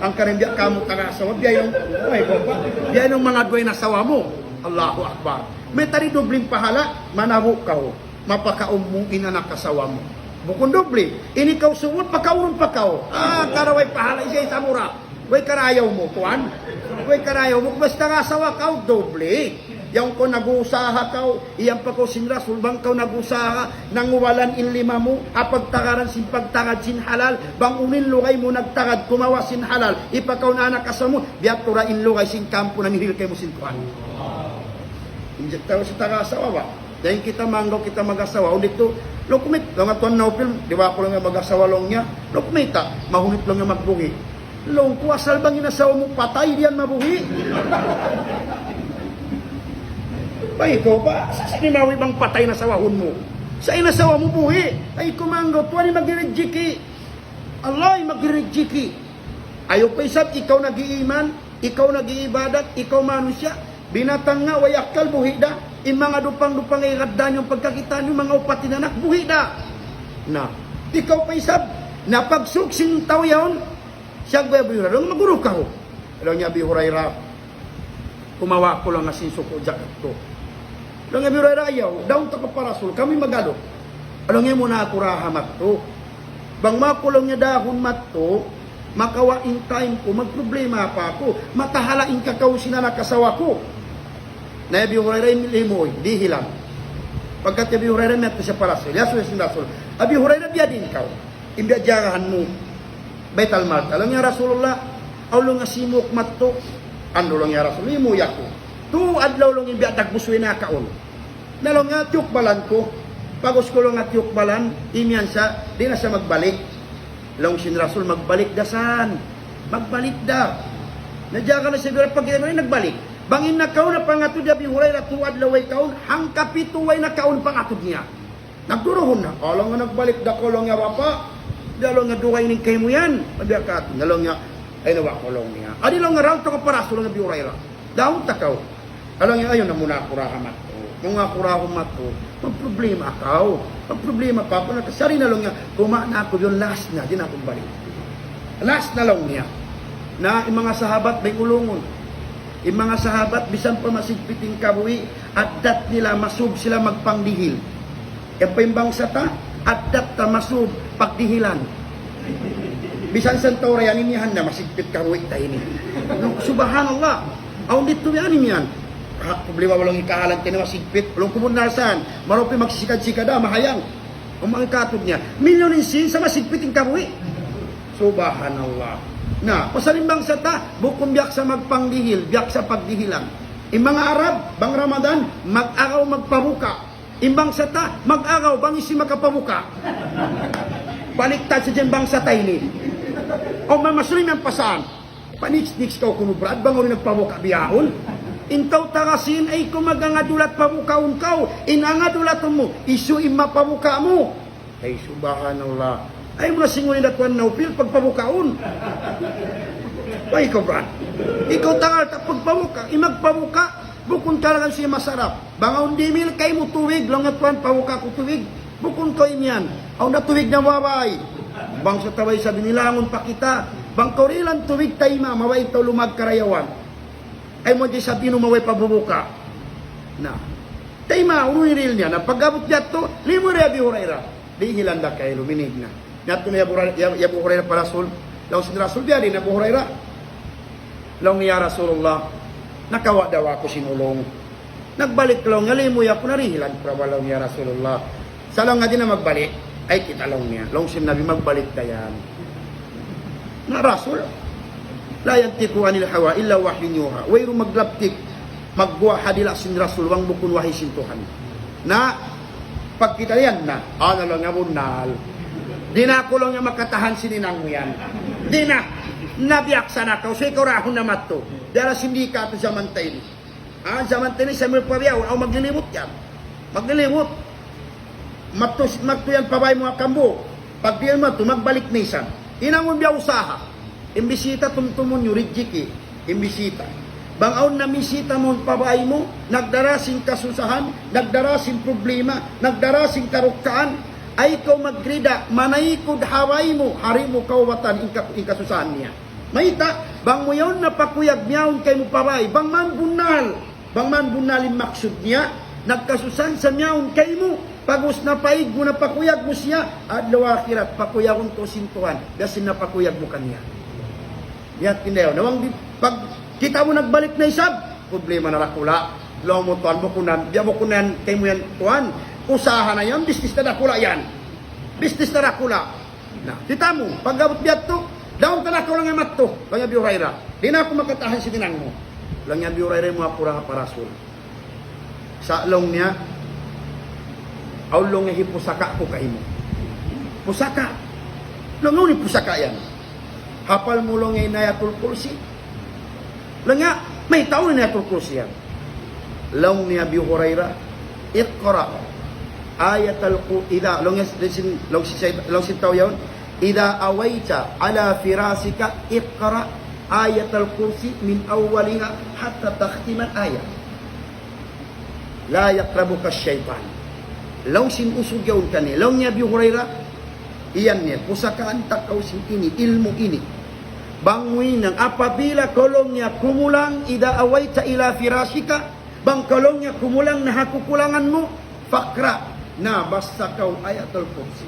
Ang karimbiyak ka mo tagasawa. Biya yung mga duway na sawa mo. Allahu Akbar. May tari dubling pahala, manabok ka ho. Mapakaum mong inanak kasawa mo. Bukong doble. Ini kau sumut, pakaurun pa kau. Karaway pahala, isa mura. Way karayaw mo, kuan. Way karayaw mo, basta nga asawa kau, doble. Yang ko nag-uusaha kau, iyan pa ko sinra, sulbang kau nag-uusaha, nanguwalan in lima mo, apagtakaran sin pagtakad sin halal, bang unin lugay mo nagtakad, kumawa sin halal, ipakaw na anak kasama mo, biyak tura in lugay sin kampo na nihil kay mo sin kuan. Injek tayo sa taga-asawa ba? Dahil kita manggaw, kita mag-asawa, ulit to, lokumit, lang atuan na film, di ba ako lang yung mag-asawa long niya, lokumita, mahunit lang yung magbungi. Long, kuwasal bang inasawa mo, patay diyan mabuhi. Ba, ikaw ba? Sa nimawi bang patay na sawahon mo? Sa inasawa mo buhi. Ay kumanggaw, tuwan ni magirejiki. Allah ay magirejiki. Ayaw pa isab, ikaw nag-iiman, ikaw nag-iibadat, ikaw manusia, binatang nga, wayakal, buhi da. In mga dupang-dupang ay raddan yung pagkakita nyo, mga upati na anak, buhi da. Na, ikaw pa isab, napagsuksin tao yaon, siya ba Abi Hurairah, maguro ka ho. Alam niya Abi Hurairah, kumawa ko lang na sinsuko jacket ko. Alam niya Abi Hurairah, ayaw, daon ta kaparasul, kami magalo. Alam niya muna ako rahamat to. Bang makulong niya dahon mat to, makawain time ko, magproblema pa ako, matahalain kakaw sinana kasawa ko. Na Abi Hurairah limoy, di hilang. Pagkat Abi Hurairah meto siya parasul, yaso yung sinasul. Abi Hurairah biya din ikaw, imbiadjarahan mo. Baital Mal. Alam niya Rasulullah, awlo nga simok matto, ano lang niya Rasulullah, imuya ko. Tu adlaw lang imbiya dagbuswi na kaon. Nalong nga tiyuk balan ko, pagos ko lang nga tiyuk balan, imian siya, di na siya magbalik. Long sin Rasul, magbalik dasan. Magbalik da. Nadya ka na siya, pag nagbalik. Bangin na kaon na pangatod Abi Hurairah, tu adlaw ay kaon, hangkapituway na kaon pangatod niya. Nagdurohon na, kalong nga nagbalik da kolong nga wapa, dalong nga duway ning kay mo yan. Madakat, dalong nga, ay nawa kolong niya. Adi lang nga raw ito kaparaso lang Abi Hurairah. Daon takaw. Alam nga, ayun na muna akurahamat ko. Nung akurahamat ko, magproblema akaw. Magproblema pa ako. Nakasari na lang nga, kumana ako yung last na, di na akong balik. Last na lang niya. Na yung mga sahabat may ulungon. Yung mga sahabat, bisan pa masigpiting kabuhi, at dat nila masub sila magpangdihil. Yan pa yung bangsa ta, at dat ta masub pagdihilan. Bisan santora yan, inihan na masigpit kabuhi tayo ni. Subhanallah. Aun dito yan yan. Problema walang ikahalan tayo na masigpit. Walang kumunasan. Maropi magsisikad-sikad mahayang. Ang mga katod niya. Milyonin sin sa masigpiting kabuhi. Subhanallah. Na, pasalimbang sa ta, bukom biyak sa magpangdihil, biyak sa pagdihilan. Yung mga Arab, bang Ramadan, mag-araw magpabuka. Imbang sa ta, mag-araw, bang isi makapabuka. Baliktad sa dyan bang sa tayo ni. O mamasulim ang pasaan. Paniks-niks ka o kunubra, at bang uli nagpabuka biyaon? Intaw tarasin ay kumagangadulat pabukaon kau. Inangadulat mo, isu imapabuka mo. Ay, subhanallah. Ay mo na singunin at one naupil pagpabukaon. Ay, ikaw brad. Ikaw tangal ta pagpabuka, imagpabuka, bukon talagang siya masarap. Bangaw di mil kay mo tuwig, lang at one pabuka ko tuwig. Bukon ko imyan. Aw na tuwig na waway. Bang sa taway sabi nilangon pa kita. Bang korilan tuwig tayo maway ito lumag karayawan. Ay mo di sabi no maway pabubuka. Na. Tay mauniril niya, na pagabot niya to, limo rin Abi Hurairah. Di hilanda kayo, luminig na. Nato na Abu Hurairah pa Rasul. Law sin Rasul biya din Abu Hurairah. Law niya Rasulullah, nakawa daw ako sinulong. Nagbalik lang, ngalimoy ako narihilan para walaw niya Rasulullah. Sa lang nga din na magbalik, ay kita lang niya. Long sin Nabi magbalik tayan. Na Rasul, la yantiqu anil hawa illa wahyun yuha. Wayro maglaptik, magbuha hadila sin Rasul, wang bukun wahi sintuhan. Na, pag kita yan na, ano lang nga bunal. Di na ako lang nga makatahan sininang mo yan. Di na, nabiyak sana ka, so ikaw rahon na mato. Dara sindika ito sa mantay ni. Sa mantay ni, sa milpariyaw, o maglilimot yan. Maglilimot. Magto yan pabay mga kambo. Pag diyan mo ito, magbalik na isan. Inangon biya usaha. Imbisita tumtumon nyo, rijiki. Imbisita. Bangaon na misita mo pabay mo, nagdarasing kasusahan, nagdarasing problema, nagdarasing karuktaan, ay ikaw magkrida, manaikod haway mo, hari mo kawatan in kasusahan niya. Maita, bang mo yun napakuyag niyaon kay mo pabay, bang man bunalin maksud niya, nagkasusan sa niyaon kay mo, pagos na paig mo napakuyag mo siya, at lawakirat, pakuyagon to sintuhan, gasin napakuyag mo kanya. Yan, tindayo, nawang pag kita mo nagbalik na isab, problema na rakula. Law mo tuan mo kunan, biya mo kunan, kay mo yan tuan. Usaha na yan, business na rakula yan. Business na rakula. Na, kita mo, pagabot biyat to, daon ka na ako lang yung matto. Lang yung biurayra. Di na ako makatahan si tinang mo. Lang yung biurayra yung mga pura parasol. Sa long niya, aulong yung pusaka ko kayo mo. Pusaka. Lang yung pusaka yan. Hapal mo lang yung Ayatul Kursi. Lang nga, may tao na Ayatul Kursi yan. Lang ni Abi Hurairah, iqra ayatul kursi, long sin tao yun, idha awayta ala firasika, iqra ayatul kursi min awwaliha hatta takhtiman ayat. La yakrabuka syaitan. Long sin usog yun kani. Long ni Abi Hurairah, iyan niya, pusakaan takaw sin ini, ilmu ini. Banguin ng apabila kolong niya kumulang, ida awayta ila firasika, bang kolong niya kumulang na hakukulangan mo, fakra na basta kau ayatul kursi.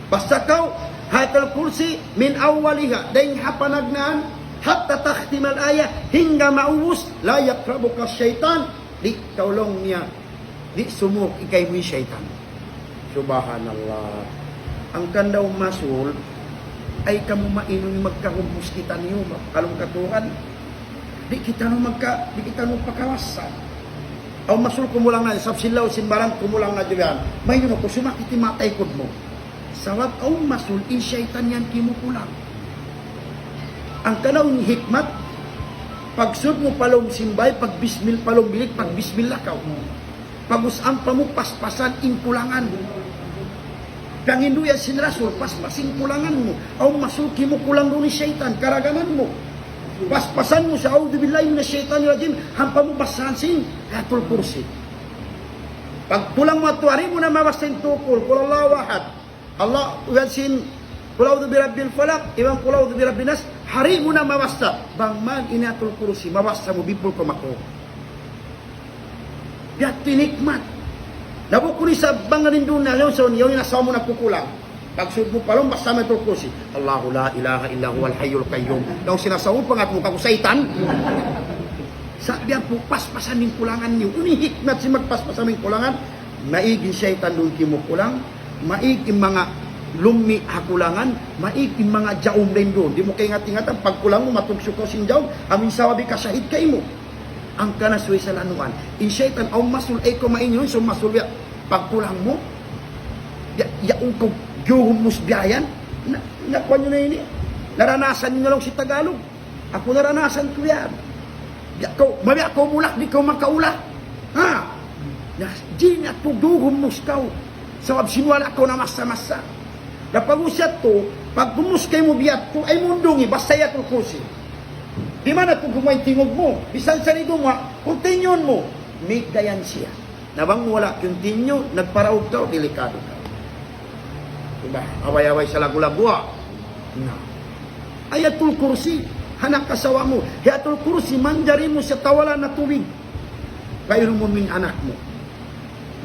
Basta kau ayatul kursi min awwaliha, dahing hapanagnaan, hatta takhtimal ayah, hingga maubos, la yakrabuka syaitan, di kolong niya, di sumuk ikay mo yung syaitan. Subhanallah. Ang kandaw masul, ay kamu mainong magkahumpos kita niyo, kalong katuhan. Di kita no pakawasan. Aw masul kumulang na, sabsilaw simbarang kumulang na diyan. May no ko sumakiti matay kod mo. Sawab aw masul in syaitan yan kimukulang. Ang kanaw ni hikmat, pagsud mo palong simbay, pag bismil palong bilik, pag bismillah ka mo. Pag-usam pa mo paspasan in kulangan. Kang hindu yan sin Rasul, paspasin kulangan mo. Aw masuki mo kulang doon ni syaitan, karagaman mo. Paspasan mo sa auzubillahi minash syaitanir rajim, hampa mo basahan sin Ayatul Kursi. Pag kulang mo atuari mo na mabasin tukul, kul Allahu ahad. Allah uyan sin kul a'udzu birabbil falaq, iwan kul a'udzu birabbin nas, hari mo na mabasta. Bang man Ayatul Kursi, mabasta mo bipul ko mako. Biat tinikmat. Nabukuli sa banganin doon na yun, so yung nasa mo nagkukulang. Pagsud mo palong, basta may turkusi. Allahu la ilaha illa huwal hayyul qayyum. Yung sinasawag pa nga kung pagusaitan. Sabi ang paspasan ng kulangan niyo. Unihikmat si magpaspasan ng kulangan. Maigin syaitan doon kimukulang. Maigin mga lumi hakulangan. Maigin mga jaum din doon. Di mo kayo ingatan pagkulang mo, matugso ko sin jaum. Amin sawabi ka syahid kay mo. Ang kanasway sa lanuan. In syaitan, aw masul ay kumain yun, so masul ya, pagkulang mo, yaong ko, gyuhumus biyayan, nakuha nyo na yun, naranasan nyo lang si Tagalog. Ako naranasan ko yan. Mabi ako mulak, di ko makaulak. Ha? Di na po gyuhumus ka. Sawab sinwala ako na masa-masa. Napag-usyat to, pag gumus kayo mo biyat ko, ay mundungi, basta Ayatul Kursi. Di mana kung kumay tingog mo, bisan sa nito mo, continue mo, make dayan siya. Nabang wala continue, nagparaog ka, delikado ka. Diba? Away-away sa lagu-lagwa. No. Ayatul Kursi, hanak kasawa mo. Ayatul Kursi, mandarin mo sa tawalan na tubig. Painom mo min anak mo.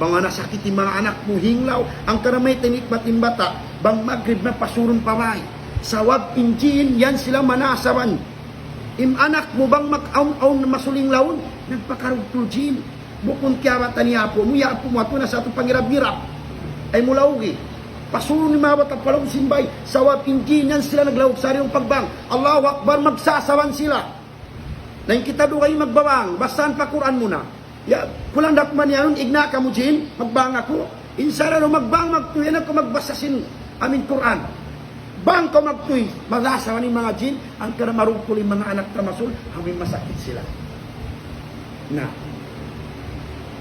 Mga nasakit yung mga anak mo, hinglaw, ang karamay tinikbatin bata, bang magrib na pasurong pamay. Sawab injin, yan sila manasawan. Anak mo bang mag-aun na masuling laon, nagpakarugtul jin. Bukon kiyawatan niya po, muya po mo na sa itong pangirab-girab. Ay mulawgi. Pasurong ni mga bata palong simbay, sawab injin, yan sila naglawag sa yung pagbang. Allahu Akbar, magsasawan sila. Na yung kita doon kayo magbawang, basahan pa Quran muna. Ya, kulang dakman yan, igna ka mo jin, magbang ako. Insara no magbang magtuyan ako magbasasin amin Quran. Bang ko magtuy, maglasawa ni mga jin, ang karamarupul yung mga anak tamasul, amin masakit sila. Na,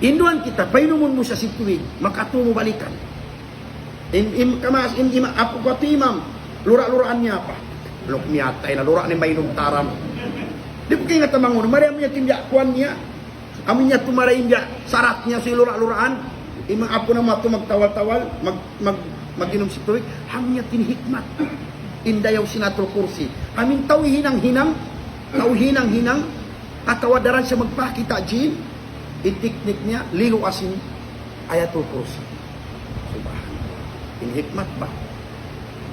induan kita, painumun mo sa situin, makatungo balikan. Ako pa imam, lura-luraan niya pa. Lok niya tay na lura ni mainum taram. Di po kayo nga tamangon, mariam niya timyakuan niya. Amin niya tumarayin niya, sarat niya sa lura-luraan. Imang apo na mato magtawal-tawal, mag-inom si tuwik. Amin niya tinhikmat. Indayaw sinatul kursi. Amin tauhin ang hinang, at tawadaran siya magpakita jin. Itiknik niya, lilo asin ayatul kursi. Subhanallah. Tinhikmat ba?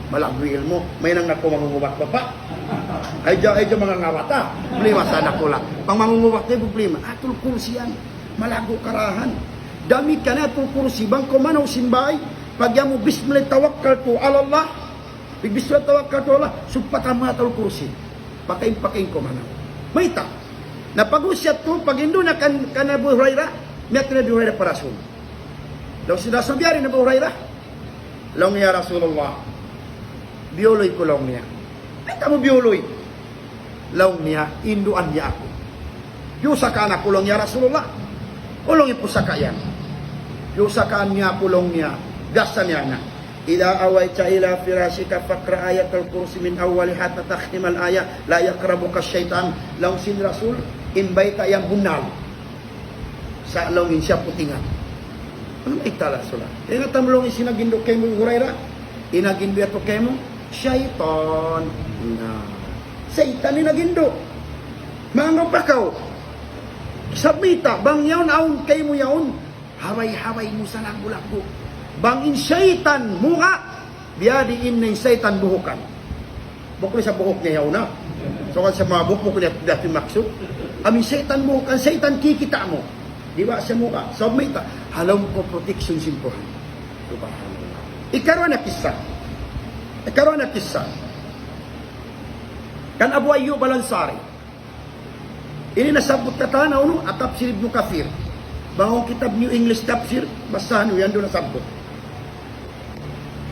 Malagwil mo, may nang nako mangungubak ba pa? Ay dyan mga ngawata. Problema sana ko lang. Pang mangungubak na problema. Atul kursi yan. Malago karahan. Damit ka na atul kursi. Bang kumanaw simbay. Pagya mo bismillah tawakkal to Allah. Bismillah tawakkal to Allah. Supatan mo atul kursi. Pakain kumanaw. May ta. Napag-usyat to. Pag indo na kan Abu Hurairah. Miyak na Abu Hurairah parasun. Daw sinasabihan na Abu Hurairah. Long ya Rasulullah. Bioloy ko lang niya. Ay, tamo bioloy. Laong niya, induan niya ako. Yusa ka na kulong niya, Rasulullah. Ulong ipusaka yan. Yusa ka niya, kulong niya. Gasa niya na. Ida away cha ila firasika fakra ayat al-kursi min awali hatta takhtim al-aya la yakrabuka syaitan. Laong sin Rasul, inbay ka yang bunal. Sa laongin siya putingan. Ano may tala, Rasulullah? Kaya nga tamulong isinagindo kay mo, Hurairah. Inagindo ito kay mo, syaitan. Na. Satan ni nagindo. Mga pakaw. Sabita, bang yaon aun kay mo yaon. Haway-haway mo sa lago-lago. Bang in syaitan muka. Biyadiin na yung syaitan buhukan. Bukli sa buhok niya yaon na. So kan sa mga buhok niya dati maksud. Amin syaitan buhukan, syaitan kikita mo. Di ba sa muka? Sabita, halaw ko protection simpuhan. Subhanallah. Ikaroon na kisah. Kan Abu Ayyub al-Ansari. Ini nasabot katanaw no, at tafsir Ibn Kathir. Bangong kitab New English Tafsir, basahan yan doon nasabot.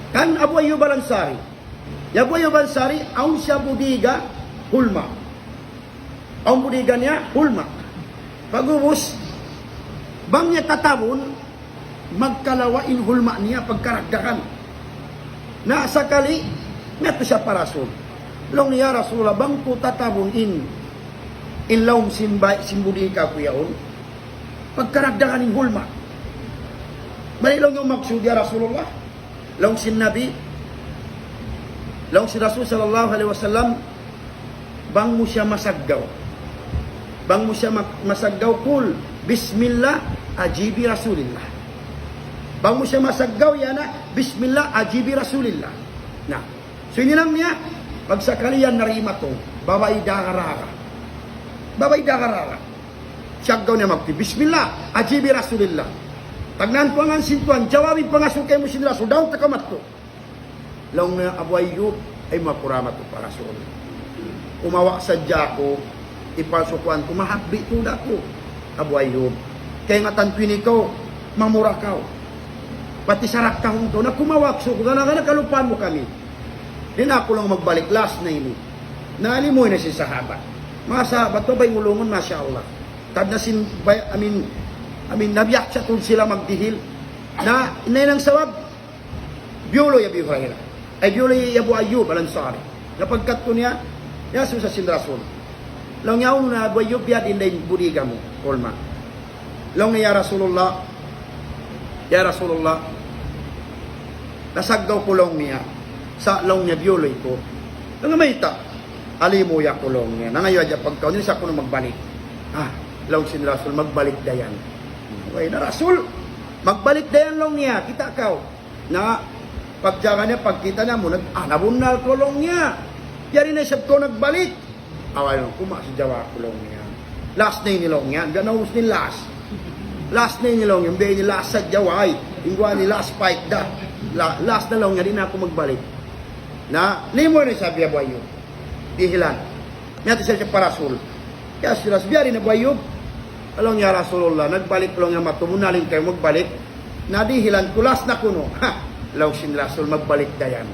Kan Abu Ayyub al-Ansari. Abu Ayyub al-Ansari, aun siya budiga, hulma. Aun budiga niya, hulma. Pagubos, bang niya tatabon, magkalawain hulma niya pagkaragdakan. Na sakali, nato siya parasul. Long niya Rasulullah, bang ko tatabon in laum simbudi ka po yaon, pagkaragdakan in hulma. Malilong yung maksud ya Rasulullah, long sin Nabi, long si Rasul sallallahu alaihi wasallam, bang mo siya masaggaw. Bang mo siya masaggaw, kul, bismillah, ajibi Rasulillah. Bang mo siya masaggaw yana, bismillah, ajibi Rasulillah. Na, so inilang niya, pag sakalian narima to, babay dagarara. Babay dagarara. Siyaggaw niya magti, bismillah, ajibi Rasulillah. Tagnan po ang sintuan, jawabin pa nga sukay mo sin Rasul, daw takamat to. Laong na Abu Ayyub, ay mapurama to para Rasul. Umawa sa Jako, ipasukuan ko, mahabli to na ko, Abu Ayyub. Kaya nga tantuin ikaw, mamura ka. Pati sarak tahong to, na kumawak so, kung nakalupan mo kami. Din ako lang magbalik, last na ini. Naalimoy na si sahabat. Mga sahabat to, bay ngulungan, Masya Allah. Tad na sin, nabiyak siya kung sila magdihil. Na, inay ng sawab, biyolo ya Abu Hurairah. Ay biyolo ya Abu Ayyub al-Ansari. Napagkat ko niya, yaso sa sin Rasul. Long yaw na Abu Ayyub, yad inday budiga mo, kolma. Long ya Rasulullah, nasagdaw kulong niya, sa long niya biyoloy ko. Nang may ta, alimo ya kulong niya. Nangayo adya pagkaw, nila siya ko na magbalik. Long sin Rasul, magbalik dayan. Okay na Rasul, magbalik dayan long niya, kita kaw. Na, pagjaga niya, pagkita niya mo, nabunal ko long niya. Yari na isip ko nagbalik. Away long, kumasi jawa ko long niya. Last na ni long niya, ganahus ni last. Last na ni long niya, hindi ni last sa jaway. Ingwa ni last fight da. Last na long niya, di na ako magbalik. Na, limo na sabi ya Buayub. Dihilan. Nyati siya para Rasul. Kaya si Rasul, biyari na Buayub. Along niya Rasulullah, nagbalik lang niya matumunaling kayo magbalik. Nadihilan, kulas na kuno. Ha! Law sin Rasul, magbalik da yan.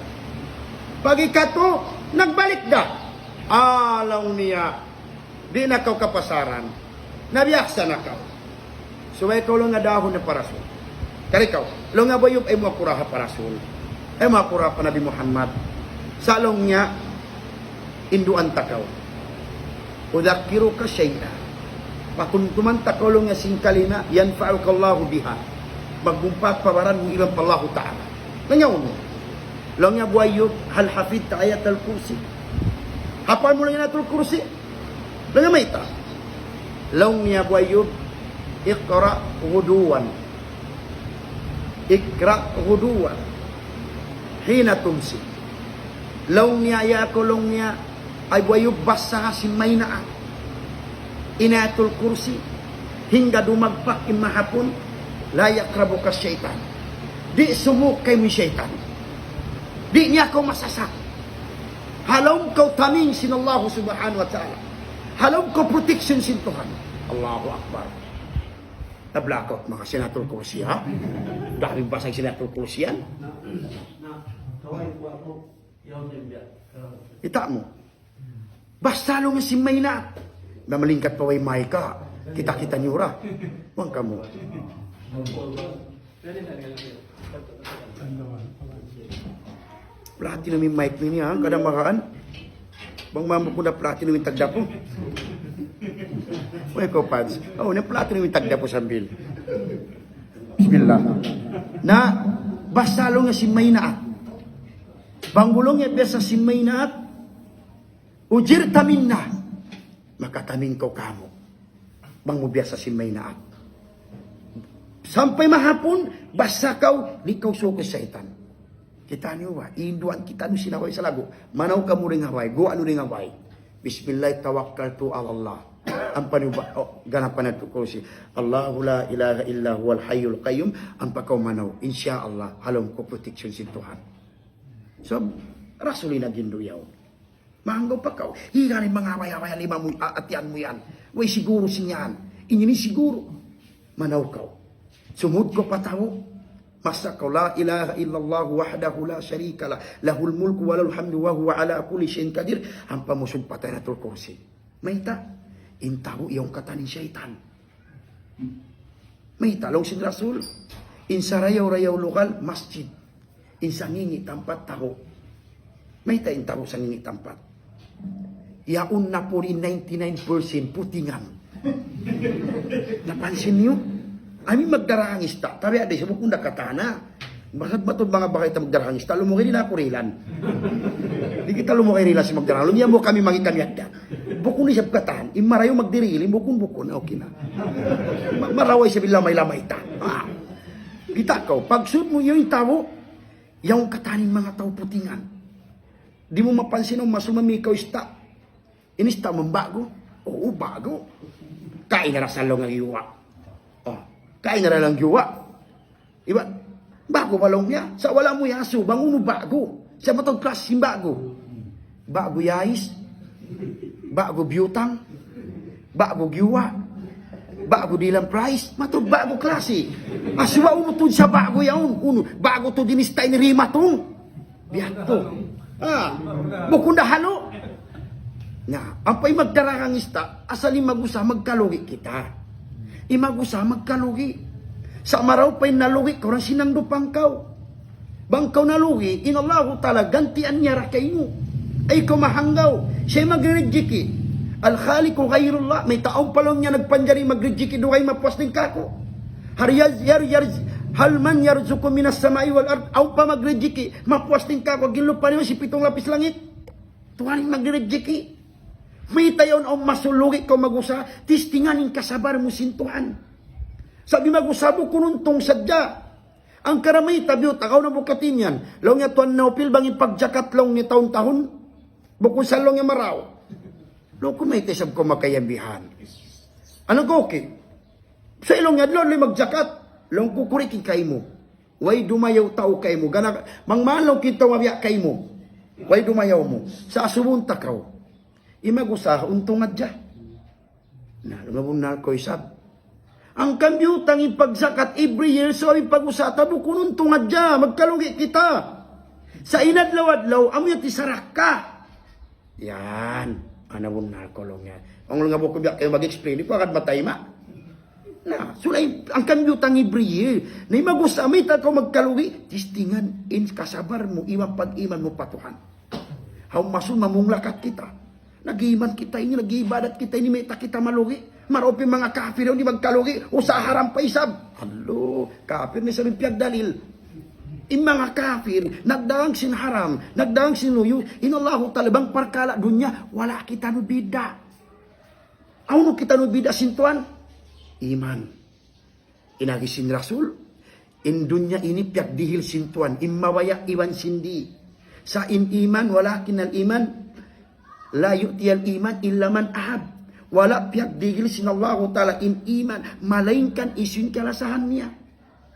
Pag ikato, nagbalik da. Alaw niya, di na kaw kapasaran. Nabiyaksa na kaw. So, ay kaw lang nga dahon na para Rasul. Kaya ikaw, lang nga Buayub ay makuraha para Rasul. Ay makuraha pa Nabi Muhammad. Sa along niya, induan takaw. Udakiru ka syai'a. Pakuntuman takolong nga singkalina, yanfa'uka Allahu biha. Maggumpat pabaran mo ilang pallahu ta'ala. Nanyaw mo. Lang nga Buayub, hal hafid ta ayat al-kursi. Hapal mo lang yung atul kursi. Lang nga may ta. Lang nga Buayub, ikra guduwan. Ikra guduwan. Hina tumsi. Lang nga yakolong nga, ay Buayub basa si Maynaan. Inatul kursi hingga dumagpak imahapon layak rabo ka syaitan. Di sumukay mi syaitan. Di niya ko masasak. Halaw ko taming sinallahu subhanahu wa ta'ala. Halaw ko protection sin Tuhan. Allahu Akbar. Nablakot maka sinatul kursi ha. Dahil basang sinatul kursi yan. Kita mo. Basta lo nga si Maynat. Na malingkat pa way may ka. Kita-kita nyura. Huwag ka mo. Platinum yung mic niya. Kadang makaan. Bang mamo ko na platinum yung tagda po. Huwag ko pads. Oh, na platinum yung tagda po sambil. Bismillah. Na basalo nga si Maynaat. Banggulong nga sa si Maynaat. Ujir tamin na. Makataming ko kamo. Bang mubiyasa si Maynaat. Sampai mahapon, basta kaw, di kaw suko sa itan. Kita niyo ba? Induan kita niyo sinaway sa lago. Manaw ka mo rin haway. Go ano rin haway. Bismillah tawakkaltu ala Allah. Ang panuba, ganapan na ko si Allahu la ilaha illa huwal hayyul qayyum. Ang pakaw manaw. Insya Allah, halong ko protection si Tuhan. So, rasulina ginduyaw. Mahanggaw pa kaw. Higa rin mga away-away lima mo, atian mo yan. Way siguro sinyan. Inyini siguro. Manaw kaw. Sumud ko patawo. Masa kaw la ilaha illallah wahdahu la syarika lah. Lahul mulku walal hamdu wa huwa ala kulli syai'in qadir. Ang pamusod patay na tulkursi. Mayta. Intawo iyong kata ni syaitan. Mayta. Long sin Rasul. Insarayaw-rayaw lokal masjid. Insangingi tampat taho. Mayta intawo sa ngingi tampat. Yaun na po rin 99% putingan. Napansin niyo? Amin magdarahangista. Tabi aday, sabuk kong nakatana. Basad ba ito mga bakit magdarahangista? Lumukay nila ako rilan. Di kita lumukay rilan si magdarahang. Lumiyan mo kami magikamyagda. Bukun ni sab katahan. Imarayo magdirili. Bukun-bukun. Okay na. Maraway sabi lamay-lamay ta. Kita ko. Pagsunod mo yung tawo, yung katanin mga tao putingan. Di mo mapansin ang masumami ikaw ista. Inista mo bago? Oo, bago. Kain na rasalo ng yuwa. Oh, kain na lang yuwa. Iba, bago balong niya. Sa wala mo yaso, banguno bago. Sa matong klas, bago. Bago yais. Bago biyutang. Bago yuwa. Bago dilang price. Matong bago klase. Aswa umutod sa bago yaon. Uno, bago to dinistay ni Rima tong. Biyato. Bukunda halo. Nga, ang pa'y magdarahang ista, asalin magusa magkalugi kita. Imagusa magkalugi. Sa maraw pa'y nalugi, kurang sinangdupang kaw. Bangkaw nalugi, inallahu ta'ala, gantian niya rakay mo. Ay kumahanggaw, siya magrijiki. Al-khaliku ghayrullah, may taong palong niya nagpanjari magrijiki, duway mapuas din kako. Hal man yarzuku minas samai wal ard, aw pa magrijiki, mapuas din kako, gilupa niyo si pitong lapis langit. Tuwaring magrijiki. May tayon ang masulugi ko magusa, tistinganin kasabar mo sintuhan. Sabi magusabo kununtong sadya. Ang karamay tabiot, akaw na bukatin yan. Law nga tuwan na upil bang ipagjakat lang ni taon-tahon. Bukod sa lang nga maraw. Law ko may tisab ko makayabihan. Anong ko okay? Sa ilong nga law, magjakat. Law ko kurikin kay mo. Way dumayaw tao kay mo. Mangmalaw kita wabya kay mo. Way dumayaw mo. Sa asubun takaw. Imagusah untong adya. Na, lumabong na ko isab. Ang kambyutang ipagsakat every year, so ipag-usata mo kunong tungad dya, magkalugi kita. Sa inadlaw-adlaw, amoy at isarak ka. Yan. Anawon na ko lang yan. Ang nga po kayo mag-explain, ito agad matay ma. Na, so ang kambyutang every year, na imagusa, may tataw magkalugi, tistingan, in kasabar mo, iwang pag-iman mo patuhan. Haw masun mamunglakat kita. Nag-iman kita ini, nag-ibadat kita ini, may takita malugi. Maropi mga kafir yung di magkalugi, o sa haram pa isab. Halo, kafir ni sabi piyag dalil. Yung mga kafir, nagdaang sin haram, nagdaang sin luyo, inallahu talabang parkala dunya, wala kita nubida. Ano kita nubida sintuan? Iman. Inagi sin Rasul, in dunya ini piyag dihil sintuan, imawaya iwan sindi. Sa in iman, wala kinal iman, la yu'tiyal iman illa man ahab. Wala pihak digil sinallahu ta'ala in iman. Malainkan isin kalasahan niya.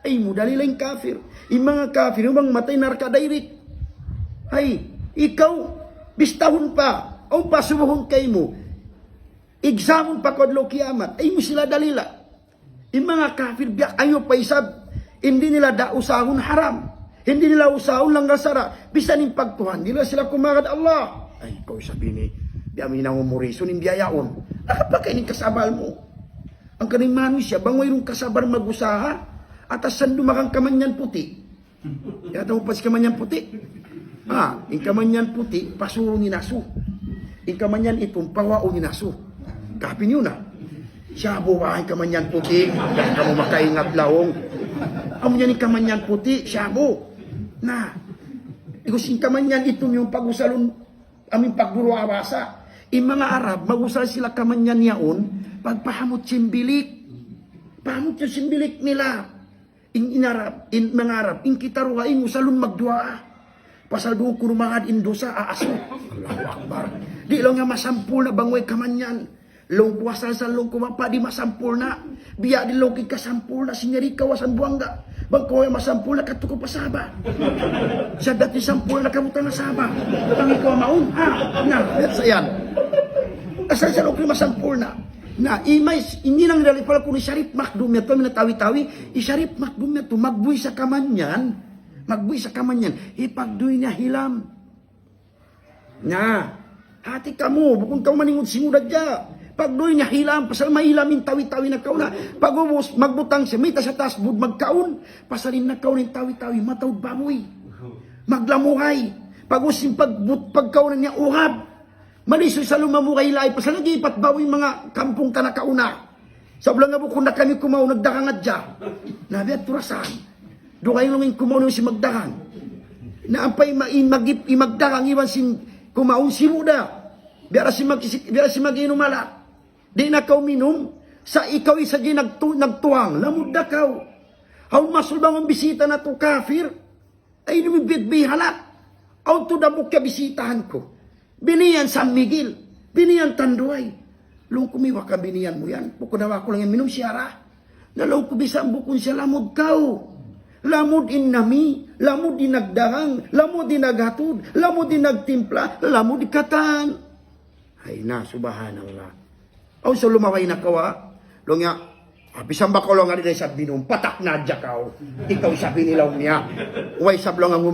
Ay mo dali lang kafir. Yung mga kafir, yung mga matay narka direct. Ay, ikaw, bistahon pa. O pasubuhon kay mo. Examon pa kodlo kiamat. Ay mo sila dalila. Yung mga kafir, biyak ayo pa isab. Hindi nila dausahon haram. Hindi nila usahon lang gasara. Bisa ning pagtuhan. Hindi nila sila kumagad Allah. Ay, ikaw sabi ni, di amin ang umurison, hindi ayaon. Nakapagay ng kasabal mo. Ang kaning manusia, bangoy rong kasabar magusaha, atasan dumakang kamanyan puti. Yata mo pas kamanyan puti. Yung kamanyan puti, pasuro ni naso. Yung kamanyan itong pawao ni naso. Kapin yun Siya buwahay kamanyan puti, kaya ka mo makaingat lawong. Amo yan yung kamanyan puti, siya mo. Igusin kamanyan itong yung pagusalon, aming pagduro awasa. Yung mga Arab, magusal sila kamanyan yaon, pagpahamot simbilik. Pahamot yung simbilik nila. In mga Arab, in kitaruha, in usalun magdua. Pasal doon kurumangad in dosa, aaso. Allahu Akbar. Di lang nga masampul na bangoy kamanyan. Long puwasal sa long kumapa, di masampul na. Biya di long kasampul na, sinyari kawasan buwangga. Bangko ay masampul na katuko pasaba. Sa dati sampul na kamutan na saba. Ang ikaw maun, sayan. Asal sa long masampul na. Imay, hindi nang dali pala kung isarip makdum yato, minatawi-tawi, isarip makdum yato, magbuy sa kamanyan, ipagduy niya hilam. Hati kamu, bukong kau maningod singudag dya. Pagduy niya hilam, pasal mahilamin tawi-tawi na kauna. Pagubos, magbutang siya, may sa taas, bud magkaun. Pasalin na kaunin tawi-tawi, matawid baboy. Maglamuhay. Pagusin pagkaunan niya, uhab. Malisoy sa lumamukay laay, pasal nagipat baboy mga kampung ka na kauna. Sablang nga bukong na kami kumaw, nagdakangad dya. Nabi at turasan. Doon kayo langin kumaw na si magdakang. Naampay imagdakang, iwan sin kumaon si muda. Biara si mag-inumala. Di na kaw minum, sa ikaw isa di nagtuwang, lamud na kaw. Haw masulbang ang bisita na to kafir, ay lumibigbi halak. Aw to damok ka bisitahan ko. Biniyan San Miguel, biniyan Tanduay. Lung kumiwa ka biniyan mo yan, pukunawa ko lang yung minum siyara. Nalaw ko bisa ang bukon siya lamud kaw. Lamud in nami, lamud di nagdarang, lamud di naghatod, lamud di nagtimpla, lamud di katang. Ay na, subhanallah. Aw so lumaway na kawa. Lo nga, bisan ba ko lang nga sa binom, patak na dya kaw. Ikaw sabi nilaw niya. Way sablong ang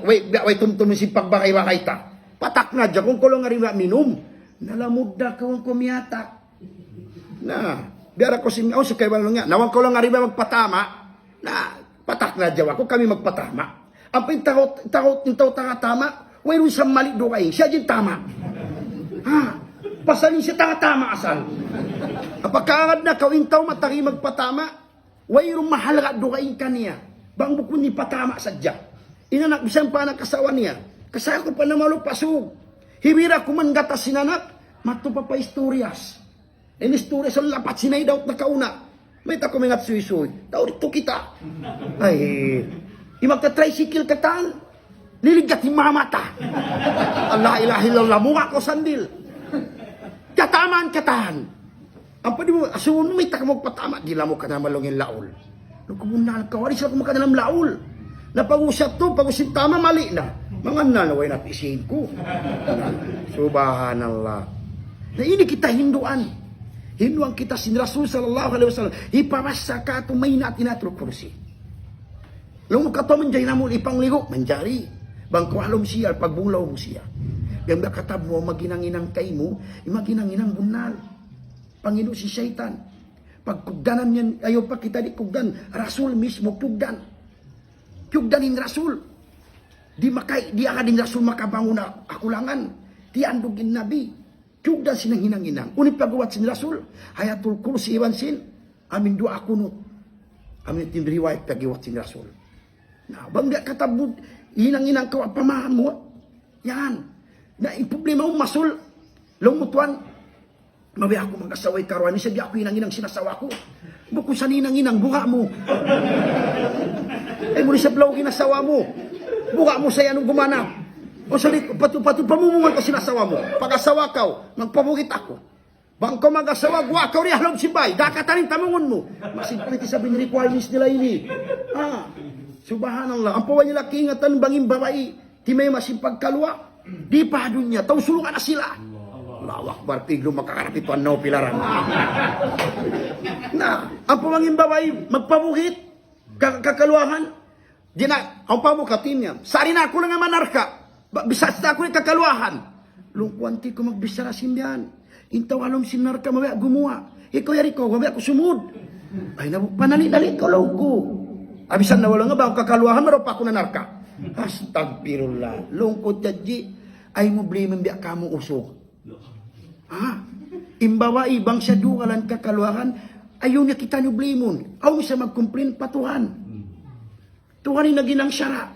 way tumtum si pagbakay-bakay ta. Patak na dya, kung kulong nga rin minum. Nalamud na kaw ang kumiyatak. Biara ko aw so kayo nga, nawang ko lang nga rin magpatama. Patak na dya, ako kami magpatama. Ang pintakot nintaw tama, way rin sa mali do kayo, siya din tama. Pasalin siya tama asal. Apagkaangad na kawintaw mataki magpatama, wayrong mahalaga dukain ka niya. Bang bukun ni patama sadya. Inanak bisan pa nakasawa niya. Kasaya ko pa na malupasog. Hibira kumanggata sinanak, Mato pa istoryas. En istorya sa lapat sinay daw na kauna. May tako mga suy-suy. Daw dito kita. Ay, imagka-tricycle katan. Niligat yung mamata. Allah ilaha illallah. Mukha ko sandil. Kataman katahan. Ang pwede mo, asun mo may taka mo patama. Di lang mo ka na malungin laol. Nung kumunal ka, waris lang kumaka na laol. Napag-usap to, pag-usap tama, mali na. Mga nalaway na pisin ko. Subhanallah. Na ini kita Hinduan. Hinduan kita sin Rasul sallallahu alaihi wasallam. Ipamasa ka tumay na tinatruk kursi. Nung ka to manjay na mo ipangligo, manjari. Bangko alom siya, pagbulaw mo siya. Yang bakatab mo, maginanginang kay mo, maginanginang bunal. Pangino si syaitan. Pagkugdanan yan, ayaw pa kita di kugdan. Rasul mismo, kugdan. Kugdanin Rasul. Di akading Rasul makabangon na akulangan. Di andugin Nabi. Kugdan sinang hinang-hinang. Unip pagawat sin Rasul. Hayatul kursi iwan sin. Amin dua akunut. Amin tin riwayat pagawat sin Rasul. Nah, bang di katabud, hinang-hinang kaw pamahan mo. Yan. Na problema mo masul. Lumutuan. Mabi ako mag-asaway karuan. Isa di ako hinang-hinang sinasawa ko. Bukod sa hinang-hinang, buka mo. Ay muli sa blaw ginasawa mo. Buka mo sa yanong gumana. O salit, patu-patu pamumungan ko sinasawa mo. Pag-asawa ka, magpabugit ako. Bang ko mag-asawa, guwa ka rin halong sibay. Dakatanin tamungon mo. Masimpliti sabihin requirements nila ini. Subhanallah. Ang pawan nila kiingatan banging babae. Di may masimpagkalwa. Di pa dunya. Taw sulungan na sila. Allahu Akbar, piglo makakarapit ang no pilaran. Na, ang pamangin babae, magpabukit. Kakaluahan. Di na, ang pamukatin niya. Sari na ako lang ang manarka. Bisas na ako yung kakaluahan. Lungkwanti ko magbisara simbihan. Intaw alam sinarka, mamaya gumawa. Ikaw yari ko, mamaya ako sumud. Ay, panali-dali ko lang ko. Abisan na wala nga ba, ang kakaluahan, maro pa ako nanarka. Astagfirullah. Lungkot yadji, ay mo blame biya ka mo usok. Imbawa ibang sa dugalan kakaluahan, ayaw niya kita niyo blimon. Aw sa magkumplin patuhan. Tuhan yung naginang syara.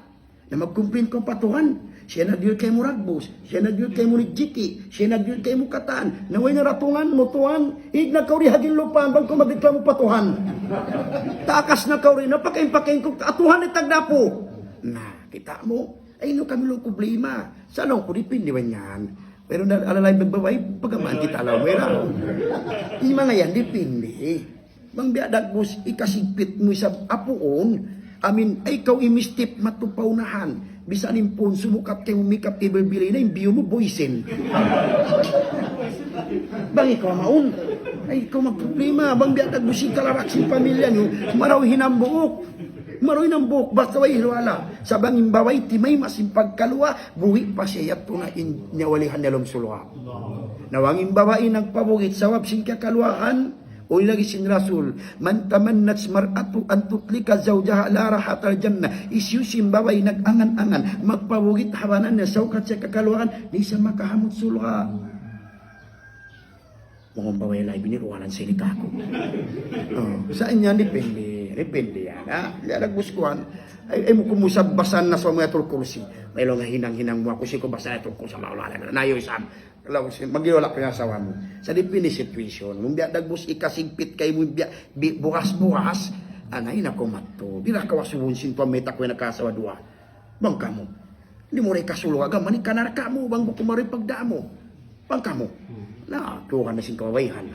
Na magkumplin ko patuhan. Siya nagyul kay mo ragbos. Siya nagyul kay mo nijiki. Siya nagyul kay mo kataan. Naway na ratungan mo tuhan. Igna kaw rin hagin lupan. Bang kumagdikla mo patuhan. Takas na kaw rin. Napakain-pakain ko. Atuhan ay tagdapo. Na, kita mo. Ay no kami lang problema. Saan ko dipindiwan yan? Pero alalay magbabay. Pagamaan kita alaw. Yung mga yan dipindi. Bang biadagbos ikasigpit mo sa apuon. Amin, ay ikaw imistip matupaunahan. Bisa nimpon sumukat kayo umikap ibibili na yung biyo mo boysen. Bang ikaw maun. Ay ikaw magproblema. Bang biatag busing kalarak si pamilya nyo. Maraw hinambuok. Maraw hinambuok. Basta way hirwala. Sa banging baway timay masimpagkalwa. Buwi pa siya yato na inyawalihan nilong sulwa. Nawanging babae nagpabugit sa wapsing kakalwahan. O lagi sin Rasul, man tamannat mar'atu an tutlika zawjaha la rahatal jannah. Isyusim baway nag-angan-angan, magpawugit hawanan na saukat sa kakaluhan, di sa makahamot sulha. Mga baway lang biniruanan sa ilikako. Saan yan? Depende yan. Lalaguskuhan, ay mo kumusab basan na sa mga turkursi. May lang hinang-hinang mo ako siya basan na turkursi sa maulala na nayo isam. Magiwala ko yung asawa mo. Sa depende situation. Kung biya dagbus ikasigpit kay mo biya bukas-bukas, anay na kumato. Bila kawasuhun sinto ang meta ko yung nakasawa dua. Bang kamo. Hindi mo rin kasulo agam. Maning kanarka mo. Bang buko mo rin pagdamo. Bang kamo. Na, tuwa na sing kawawayhan.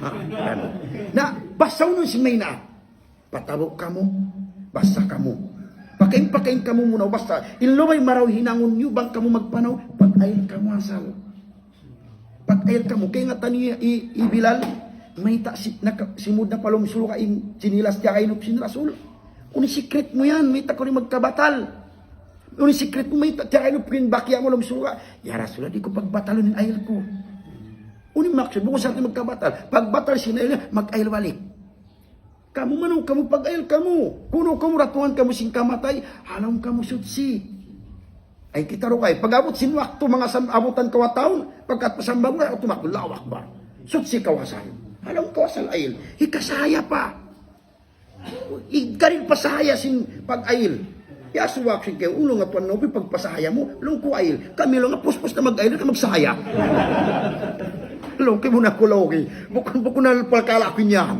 Na, basaw nun si may na. Patabok kamo. Basta kamo. Pakain-pakain kamo muna. Basta. Ilumay maraw hinangon nyo. Bang kamo magpanaw. Pag-ayin kamo asal. Pag-air ka mo, kaya nga tani ibilal, may simud na palong sulo ka sinilas tiya kayo sin Rasul. Kung secret mo yan, may tako rin magkabatal. Kung secret mo, may tiya kayo bakya mo lang sulo ka. Ya Rasul, di ko pagbatalon ng ayel ko. Uning maksud, buko sa atin magkabatal. Pagbatal sinayel, mag-ayel balik. Kamu manong, kamu pag-ayel kamu. Kuno kamu ratuan kamu sing kamatay, halang kamu sutsi. Ay kita ro kay pag-abot sin wakto mga abutan kawataon pagkat pasambang na tumakbo Allahu Akbar sutsi kawasan alam kawasan ayil ikasaya pa igaring pasaya sin pag-ayil ya suwak sin kay ulo nga tuan no pagpasaya mo lung ko ayil kami lang nga puspos na mag-ayil ka magsaya Loki mo na kulogi. Bukun na palkalaki niyan.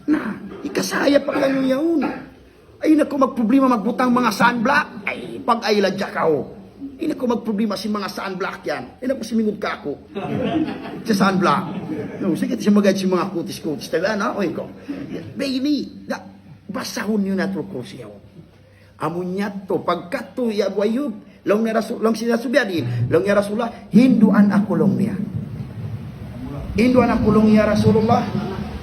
Na, ikasaya pa kayo yun. Ay, naku, magproblema magbutang mga sunblock. Ay, pag ay ladya ka o. Ay, naku, magproblema si mga sunblock yan. Ay, naku, simingod ka ako. Sa sunblock. No, sige, siya magayad si mga kutis-kutis. Taga na, oy ko. Baini, basahon yun na truko siya. Amunya to, pagkat to, yabwayog, long sinasubiyadin, long ya Rasulullah, hinduan ako long niya. Hinduan ako long ya Rasulullah.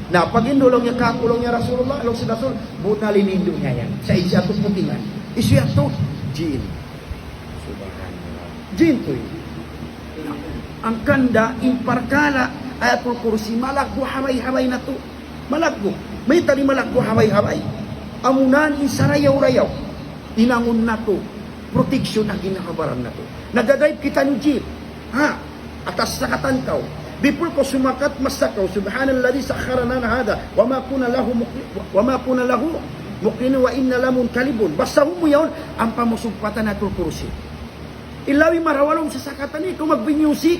Nah, pag indulong niya kakulong niya Rasulullah, long si Rasul, buta linindo niya yan. Sa isya to putingan. Isya to, jin. Subhanallah. Jin to yun. Ang kanda, imparkala, ayatul kursi, malaggo, haway-haway na to. Malaggo. May tali malaggo, haway-haway. Amunan, insarayaw-rayaw. Inangon na to. Protection na ginakabaran na to. Nagadrive kita ng jeep. Ha? Atas sa katankaw. Bipul ko sumakat masakaw, subhanalladzi sakharana hada wa ma kunna lahu muqrin wa inna lamun kalibun. Basta mo yun ang pamusupatan natul kursi. Ilawi marawalong sa sakatan ni kung magbinyusik.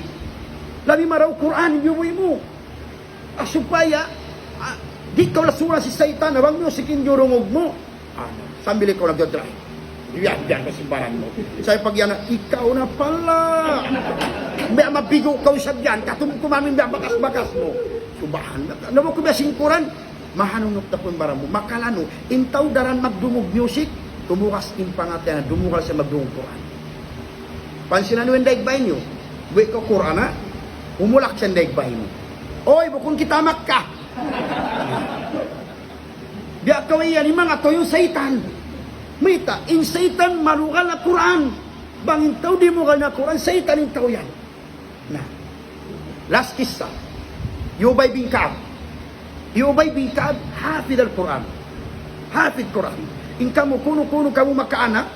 Lawi maraw Quran yuwi mo. Supaya di ka lasura si Satan awang musikin jurungog mo. Sambil ko nagdadrive. Yan ka simbaran mo. Saya pag yan, ikaw na pala. May mabigo ka sa diyan, kumamin ba bakas-bakas mo. Subahan na. Naman ko ba singkuran? Mahanunok na po yung barang mo. Makalano, intaw daran magdumog music, tumukas impangatan na dumukal sa magdumog Quran. Pansinan mo yung daigbay nyo. Buwi ko Quran ha? Umulak siya yung daigbay mo. Oy, bukong kita makka. Biya kaway yan, yung mga to yung Satan. Mita, in Satan marugal na Quran. Bangin tao di mo na Quran, Satan in tao yan. Na. Last kissa. Ubay bin Ka'ab. Ubay bin Ka'ab, hafid al-Quran. Hafid Quran. In kamo, kuno-kuno kamo makaanak,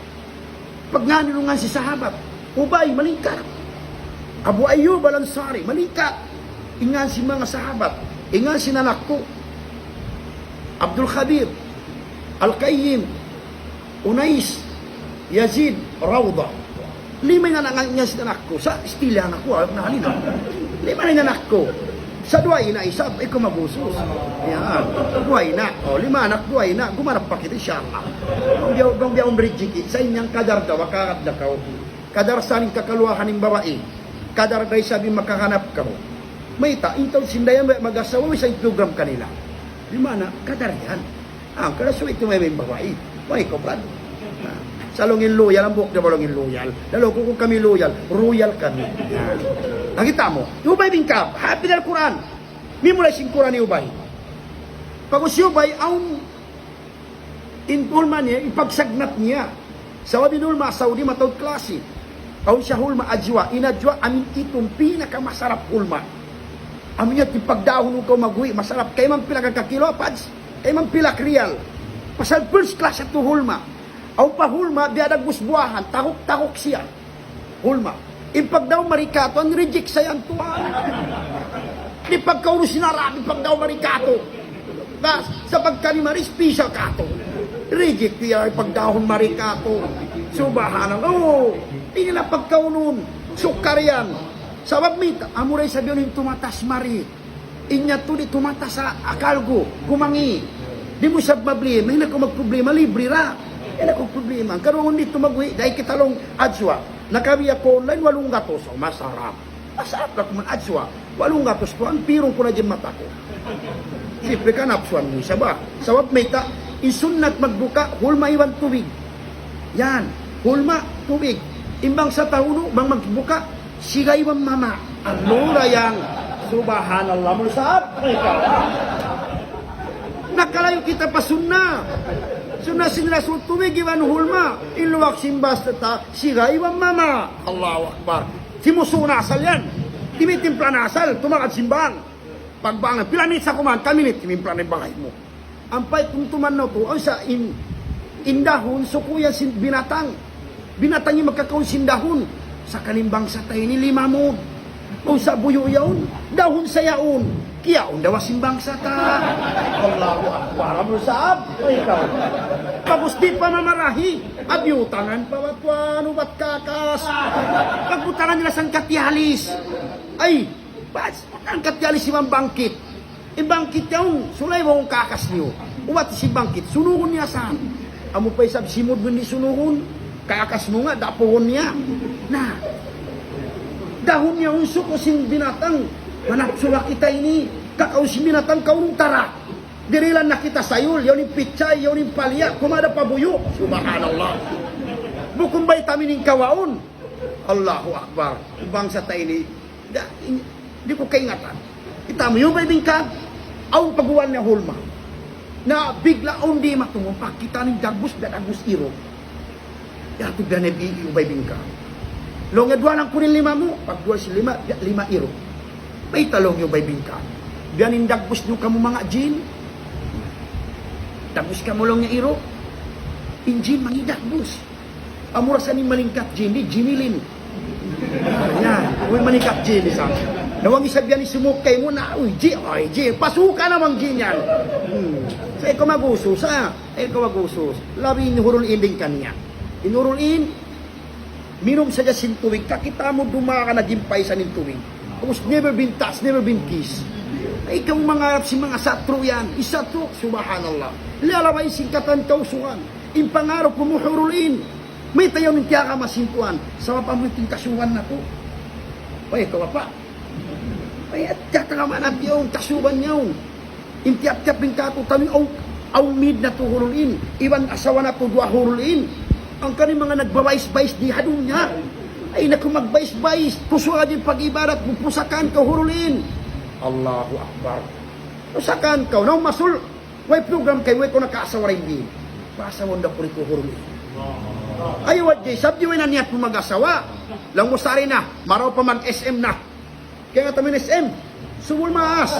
pag nanilungan si sahabat, Ubay, malingkat. Abu Ayyub al-Ansari, malingkat. Ingan si mga sahabat. Ingan si nanak ko. Abdul Khabir, Al-Qayyim, Unais, Yazid, Rawda. 5 na niya si anak ko. Sa estila anak ko, nahalina. 5 na anak ko. Sa 2 na isa, ikaw mabusos. Yan. 2 na. O, 5 anak, 2 na. Gumanap pa kita, inshallah. Kung biya umrijiki, sa inyang kadar daw, makakat na kao. Kadar saling kakaluahan ng babae. Kadar dahi sabi makakanap kao. May ta, intaw sindayan mag-asawa, sa program kanila. 5 na, kadar yan. Kada so ito may babae. May ko, Brad. Sa longin loyal, ang buhok na balongin loyal. Lalo kung kami loyal, royal kami. Nakita mo, Ubay bin Ka'ab, hafid al-Quran. Mimulay sing Quran ni Ubay. Pag si Ubay, ang inpulman niya, ipagsagnat niya. Sa wabinul ma Saudi, matawad klase. Aun siya hulma ajwa. Inajwa, amin itong pinakamasarap hulma. Amin niya, tipagdahon ko magui, masarap. Kaya man pila kakakilo, pads. Kaya man pila krial. Pasal first class at hulma. Aw pa hulma, biyadag busbuahan, takok-takok siya. Hulma. Impag daw marikato, ang reject sa yan tuwan. Di pagkauro sinarami, pag daw marikato. Sa pagkanimari, special kato. Reject niya, pag daw marikato. Subahanan, di nila pagkaunon. Sukar yan. Sabab mita, amuray sabi yun yung tumatas mari. Inya to di tumatas sa akalgo, kumangi. Di mo sab mabli, may nako magproblema, libre ra. Nako problema. Karon dito magwi, dahil kita long adswa. Nakabiya ko online, 8 gatos. Masarap. Masarap na kuman adswa. 8 gatos ko, ang pirong ko na dyan mata ko. Siyempre ka napsuan mo isa ba? Sabab may ta, isunat magbuka, hulma iwan tubig. Yan, hulma, tubig. Imbang sa tauno, bang magbuka, sigay iwan mama. Ano na yan? Subhanallah mo saab. Nakalayo kita pa sunna. Sunna sinrasul tubig iwan hulma. Iluwak simbas ta siga iwan mama. Allahu Akbar. Simusuna asal yan. Timitimpla na asal. Tumakad simbang. Pagbangan. Pilanit sa kuman. Kaminit. Timimpla na yung balay mo. Ampay kung tumanaw to. Ang sa indahon. Sukuya binatang. Binatang yung magkakaon sindahon. Sa kalimbang sa tayo ni limamon. O sa buyo yaon. Dahon sa yaon. Kiyaon daw simbang sa ta. Allahu Akbar. Mo saab. Ikaw. Tapos di pa mamarahi. Abyutangan pa watwano ba't kakas. Pagbutangan nila sang katyalis. Ay, Bas, angkat yali si bangkit. Bangkit yaw, sulay mo kong kakas niyo. Uwat si bangkit, sunuhon niya saan? Amo pa isab simod mo ni sunuhon, kakas mo nga, dapuhon niya. Na, dahon niya unso ko sing binatang, manapsula kita ini, kakao si binatang kaurong tara. Dirilan na kita sayul, yaw ni pichay, yaw ni palya, kumada pabuyo. Subhanallah. Bukong ba'y tamin ng kawaon? Allahu Akbar. Bangsa tayo ini, di ko kaingatan. Kita mo yung ba'y bingkag, aun paguwan niya hulma. Na bigla di matungumpak kita ng dagus dan agus iro. Yatog na nabi yung ba'y bingkag. Long edwa lang kunin 5 mo, pagduwa si 5 iro. May talong yung ba'y bingkag. Biyanin dagus nyo kamo mga jin. Dagus ka mo lang niya iro. Injin mangidagus. Amurasan ni malingkat jin, di jinilin. Yan, uy maningkat jin isang. Nawang isabyan ni sumukay mo na, uy jin, pasuka namang jin yan. Sa ikaw magusos, ikaw magusos. Labi inurulin din kanya. Inurulin, minom sa jasin tuwing, kakita mo dumaka na gimpay sa nin tuwing. Tapos never been touched, never been kissed. Ay, ikaw mangarap si mga satro yan. Isatro, subhanallah. Lalaway singkatan kausuhan. Impangarap mo mo hurulin. May tayo ng tiya ka masintuan. Sa mapamuting kasuhan na po. Ay, ikaw pa. Ay, at tiyak ka naman at yung kasuhan niyo. Intiap-tiap ng kato. Taming aw mid na to hurulin. Iwan asawa na to dua hurulin. Ang kaning mga nagbabais-bais di hadong niya. Ay, naku magbais-bais. Pusuha din pag-ibarat. Pupusakan ka hurulin. Allahu Akbar. Pusakan ka. Now, masul. Way program kayo. Way ko nakaasawa rin din. Paasawan na po rin ko hurulin. Ay, what day? Sabi nyo na niyat mo mag-asawa. Lang mo sari na. Maraw pa mag-SM na. Kaya nga tamin SM. Subul maas.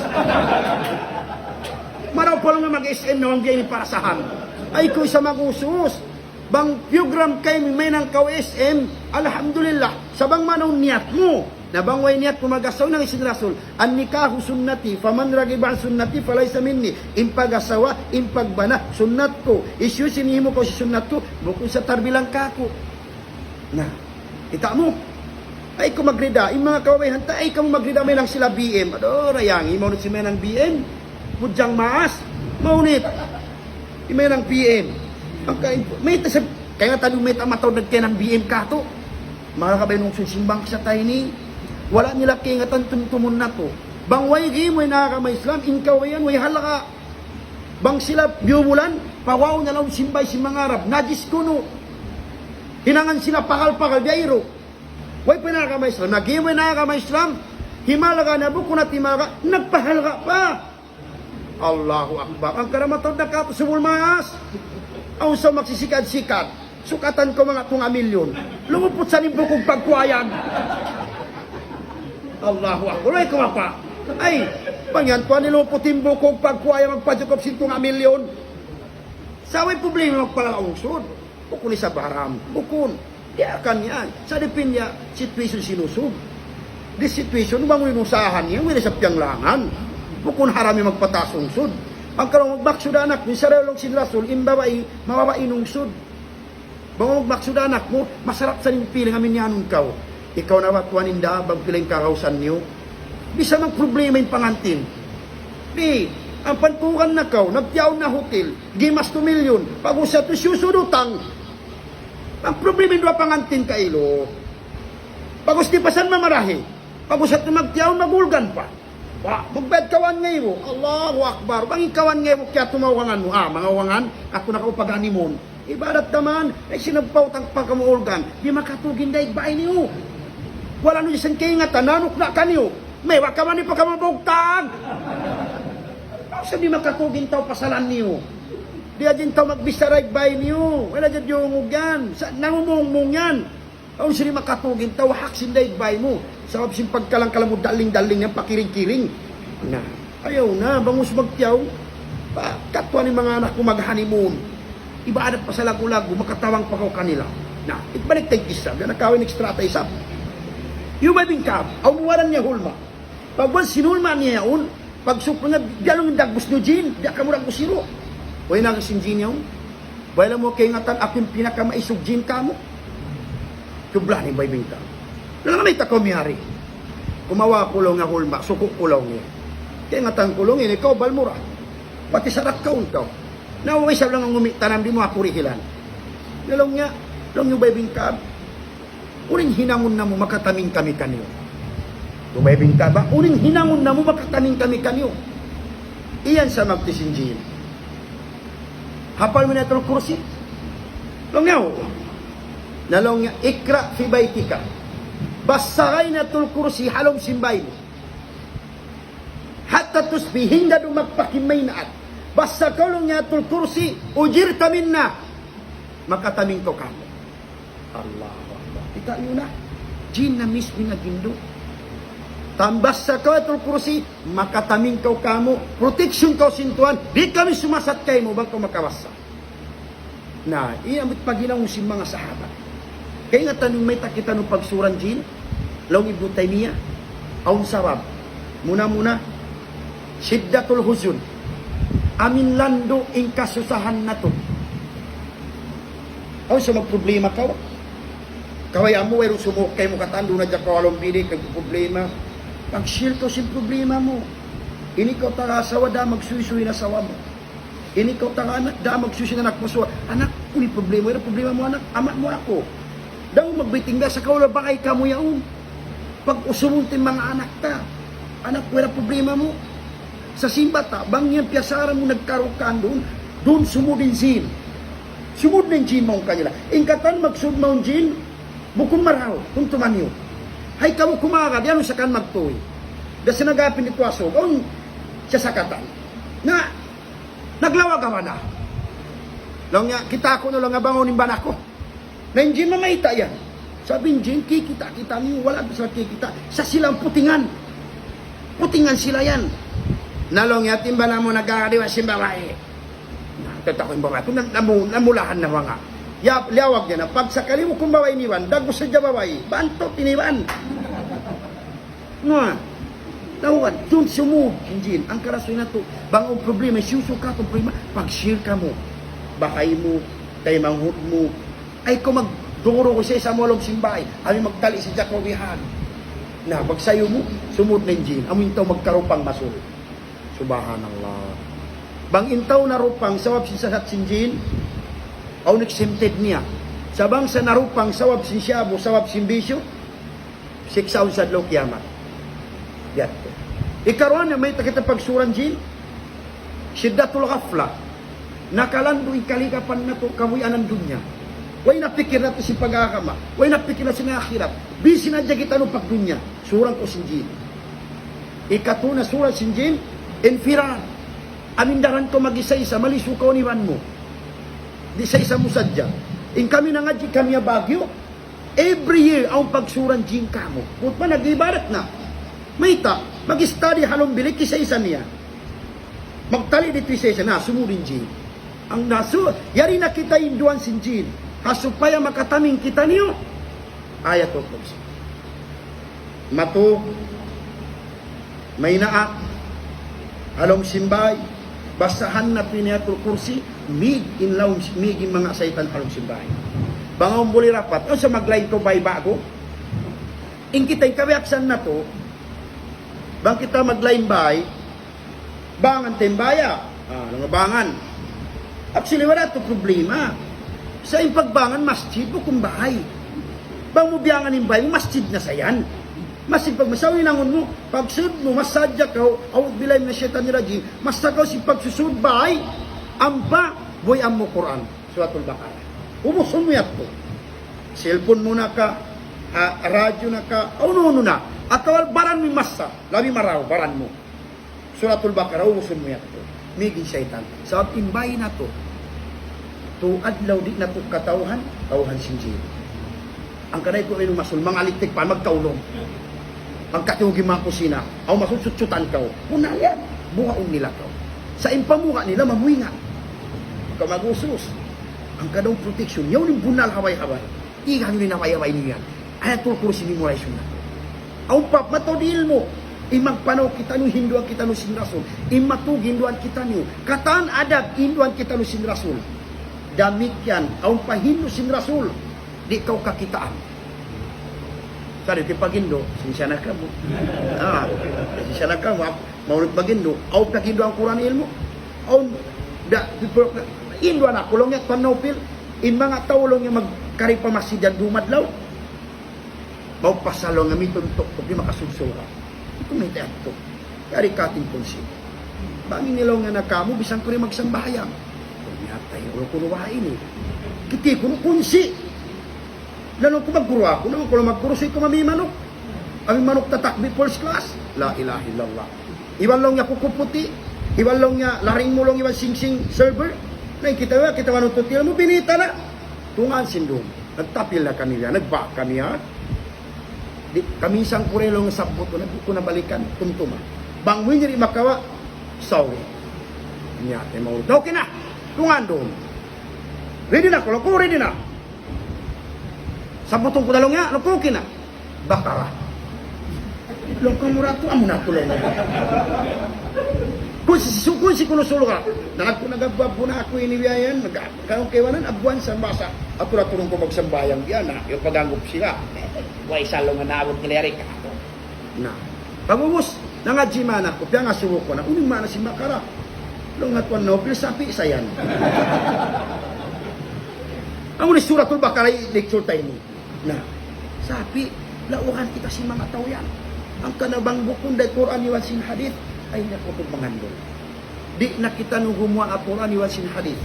Maraw pa lang nga mag-SM na wang diyan iparasahan. Ay, ko isa mag-usus. Bang program kayo may nang kaw-SM. Alhamdulillah. Sabang manaw niyat mo. Nabang way niyat mo mag-asawa ng isin rasul. An nikahu sunnati. Faman ragiban sunnati. Falay sa minni. Impag-asawa. Impagbana. Sunnat ko. Isyu sinihimo ko si sunnat ko. Bukod sa tarbilang kako. Na. Kita mo. Ay ko magrida. Yung mga kaway hanta. Ay ka mo magrida. May lang sila BM. Ado rayang. Imaunit si may ng BM. Mudyang maas. Maunit. May ng PM. May tasab. Kaya nga tanong may tamatawad nagkaya ng BM kato. Mga kabay nung susimbang sa tayo ni. Wala nila kingatan tuntumun na to. Bang way game, way nakakamay Islam, inkawayan, way halaka. Bang sila biumulan, pawaw na lang simbay si mga Arab, najis kuno. Hinangan sila pakal-pakal, diayro. Way pinakamay Islam, nag-game way nakakamay Islam, himalaga na buko na timaga, nagpahalga pa. Allahu Akbar. Ang karamatod na kato sa mulmaas. Ang sa magsisikad-sikad, sukatan ko mga 2 milyon. Lumupot sa nimbo kong pagkuayan. Allahu Akbar. Ay, kumapa. Ay, pangyan po, niluputin mo kong pagkuayan magpadukop si 2 milyon. Saway problema magpalalaungsod. Bukun sa baram. Bukun. Di akan yan. Sa depinya, situation sinusog. This situation, bangon inusahan niya, wala sa piyanglangan. Bukun harami magpatasungsod. Ang karong magbaksud anak, ni sarelong sinrasul, imbabay, mababay nungsod. Bang magbaksud anak mo, masarap sa nimpiling amin niyanong kau. Ikaw na watuan inda, bang piling kakausan niyo. Bisa mang problema yung pangantin. Di, ang pantukan na kau, nagtiyaw na hotel, gimas 2 milyon, pag-usap to susunutang. Ang problema yung pangantin ka ilo. Pag-usti pa saan mamarahi, pag-usap to magtiyaw, magulgan pa. Magbed kawan ngayon mo. Allahu Akbar. Bang ikawan ngayon mo kaya tumawangan mo. Mga wangan, ako nakaupagani mo. Ibadat naman, ay sinagpautang pagkamuulgan. Di makatugin daig bahay niyo. Wala nyo isang kaingatan, nanok na ka niyo. May waka man ni pagkamabugtang. Sabi makatugin tao pasalan niyo. Di adin tao magbisaraig bahay niyo. Wala dyan yung yan. Nangumungmung yan. Ang sini makatugin tao, haksin daig bahay mo. Sabab sin pagkalang-kalang mo daling-daling yan, pakiring-kiring. Na, ayaw na, bangus magtiyaw. Katwa ni mga anak ko mag-honeymoon. Ibaadat pa sa lagu-lagu, makatawang pa ko kanila. Na, itbalik tayo kisab, yan nakawin ekstrata isab. Yung may bingkab, aumuwaran niya hulma. Pagwan sinulma niya yun, pagsupro nga, dialong yung dagbus nyo jin, di ka murang kusiro. Huwag na kasin jin yun. Wala mo kaingatan, ako yung pinakamaisog jin ka mo. Tubla ni may bingkab. Nalang may takomiyari. kumawa kulong nga hulma, suko kulong niya. Kaya nga tang kulong ini, ikaw balmura. Pati sa rakkaon ka. Nawaway sa lang ang umitanam, di mo apurihilan. Nalong niya, long yung baybing ka, uring hinangon na mo, makataming kami kanyo. Yung baybing ka ba, uring hinangon na mo, makataming kami kanyo. Iyan sa magtisinjil. Hapal mo na itong kursi? Long niya, nalong niya, ikra fi baytika. Basakay na itong kursi, halong simbay mo. Hatta tusbi, hinda dumagpakimay na at. Basta kalong niya itong kursi, ujir tamin na. Makataming ko kamo. Allahu Akbar. Kita yun na. Jin na mismo na gindo. Tambas sa ka itong kursi, makataming ko kamo. Protection ko sintuan. Di kami sumasat kay mo, bang ko makawasa. Na, iamit paginaw si mga sahabat. Kaya nga tanong may takita ng pagsuran jin. Laong Ibn Taymiyyah. Aun sarab. Muna-muna. Siddatul huzun. Amin lando ing kasusahan na to. Aw sa magproblema ka. Kaway amo wayro sumukay mo katando na dyan kawalong bilik kag problema. Pag-share to sin problema mo. Ini ko taga asawa da magsuy-suy na sawa mo. Ini ko taga anak da magsuy na anak mo. Anak, uli problema. Wala problema mo anak. Amat mo ako. Daw magbiting da sa kawala bakay ka mo yaon. Pag usumuntin mga anak ta. Anak, wala problema mo. Sa simba ta, bang yan piyasaran mo nagkarokan doon sumudin sin. Sumud ng jin maong kanila. Ingkatan magsud maong jin, bukong maraw, kung tumanyo. Hay kamu kumagad, yan sa kan magtuwi. Da sinagapin ito aso, kung siya sakatan. Na, naglawag ka na. Lang nga, kita ko na lang nga bangonin ba na ako. Na yung jin mamaita yan. Sabi yung jin, kikita-kita niyo, wala sa kikita. Sa silang putingan. Putingan sila yan. Nalong yatim ba na mo nagkakadiwa si babae? Tatakoy yung babae. Kung namulahan na mga. Liawag niya na. Pag sakali mo kung babae iniwan, dago sa dya babae. Banto, tiniwan. No. Nawan, doon sumug. Injin, ang karasoy na to. Bang ang problema, susuka itong problema. Pag-share ka mo. Bakay mo, tayo manghut mo. Ay kung magduro ko siya sa molong simbay. Ami magtali sa Jacobihan. Na, pagsayo mo, sumud na injin. Amin ito magkarupang masul. Subhanallah. Bang intaw na rupang sawab sin sasat sinjin, aw nagsimted niya. Sabang sa narupang sawab sin siyabo, sawab sin bisyo, siksaw sa adlaw kiyamat. Yato. Ikaroon na may takita pagsuran jin, syiddatul ghafla. Nakalando ikalikapan na to kamuyan ng dunya. Way napikir na to si pag-akama. Way napikir na si akhirat. Bisi na kita no pagdunya. Surang ko sinjin. Ikatuna surang sinjin, infiran. Amindaran ko mag-isa-isa, malisukaw ni Wan mo. Di sa-isa mo sadya. In kami na nga di kami Bagyo, every year, ang pagsuran jing kamo. Kung pa nag-ibarat na, mayta, mag-study halong bilik, isa-isa niya. Magtali dito isa-isa na, sumurin jing. Ang naso, yari na kita induan sin jing. Hasupaya makataming kita niyo. Ayat o kursi. Mato, may naak, halong simbay, basahan na pinayatul kursi, mig inlaw, mig in mga saitan halong simbay. Bangaw muli rapat, o sa maglain to bay bago, in kita'y kawiaksan na to, bang kita maglain bay, bangan tembaya, bangan. Actually, wala to problema. Sa impagbangan, masjid mo kung bahay. Bang mo biyangan yung bay, masjid na sayan. Masig pag masawi nangon mo, pag sud mo, masadya ka, awag bilay na syaitan ni Rajim, masagaw si pagsusud bay, ampa, boy mo Quran, Suratul Baqarah. Umusun mo yato. Cellphone mo na ka, radyo na ka, ano na. At kawal baran mo masa, labi maraw, baran mo. Suratul Baqarah, umusun mo yato. Miging syaitan. Sa imbay na to, tuadlaw di na to katauhan, tauhan sinjil. Ang kanay ko ay masul, mga aliktik pa, magkaulong. Ang katiwagi mga kusina, aw masusutsutan ka. Una yan, buhaong nila ka. Sa impamuha nila, mamuinga. Ka magusus. Ang kadong protection, yaw ng bunal haway-haway. Igang yun haway-haway niya. Ayatul kursi ni mulay sunat. Aw pap, matodil mo. Imagpanaw kita nyo, hinduan kita nyo sin rasul. Imatug, hinduan kita nyo. Kataan adab, hinduan kita nyo sin rasul. Damik yan, aw pahindu sin rasul. Di kau kakitaan. kali kipagindo, sinsya na ka mo. Sinsya na ka mo. Maunod magindo, aw pagindo ang Quran ilmo. Aw, indo na, kulong yan, panopil, in mga taulong yung magkari pa masjid dumadlaw. Mau pasalong nga mituntok, di makasugsura. Ito may teato. Kari kating punsi. Bangin nilaw nga na kamo, bisang ko rin magsambayang. Kunyatay, ulo kuruwain eh. Kiti ko kunsi. Lalo ko magkuro ako, naman ko lang magkuro, so ko mamimanok. Ang manok tatakbi first class. La ilaha illallah. Iwan lang niya kukuputi. Iwan lang niya, laring mo lang iwan sing-sing server. Nakikita mo, kita manong tutil mo, binita na. Tungan sindong. Nagtapil na kami yan, nagba kami ha. Di, kami isang kurelong sabot, nagbuko ko na balikan, tuntuma. Bangwin niya rin makawa, sorry. Nyate mo. Okay na, tungan doon. Ready na, ko ready na. Sabotong ko dalong niya, okay na. Bakara. Long kamura to, amo na tulong. Kung si kunusulo ka, ko nagabab po na ako iniwiyayan, nagkakaroon kewanan, abuan sa basa. Ako na tulong ko magsambayang diyan, yung paganggop sila. Way salong nga naabot nila rin ka. Na, pagubos, nangadjimana ko, piya nga suwo ko na, uning mana si Makara. Lungat wan nopil, sapi isayan. Ang ulit suratul Bakara, lecture tayo mo. Na, sapi, lauhan kita si mga tao yan. Ang kanabang bukong day Quran iwan sin hadith, ay nakutog mangandol. Di na kita nung gumawa ang Quran iwan sin hadith.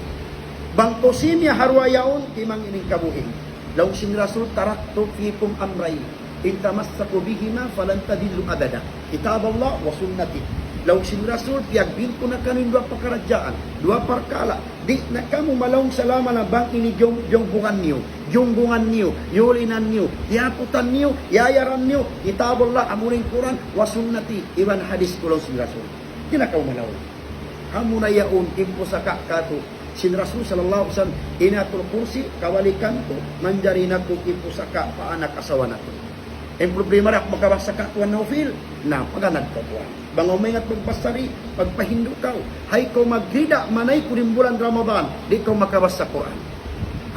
Bangko sinya harwayaon, timang ining kabuhin. Law sin Rasul taraktu fikum amray in tamassaku bihima falan tadillu abada. Kitab Allah wa sunnati. Law sin Rasul piagbin ko na kanin dua pakarajaan, dua parkala. Di na kamo malawng salama na bang ini jonggungan niyo, yulinan niyo, diaputan niyo, yayaran niyo. Kitab Allah amuring Quran wa sunnati iwan hadis ko law sin Rasul. Di na kamo malawng. Hamuna yaun kimpo saka katu sin Rasul sallallahu alaihi wasallam inatul kursi kawalikan ko manjari na ko ipusaka paanak asawa na ko. Ang problema rak makabasa ka tuwan nofil na paganad ko tuwan. Bangaw may ngat magpasari pagpahindo ka. Hay ko magrida manay ko rin bulan Ramadan di ko makabasa Quran.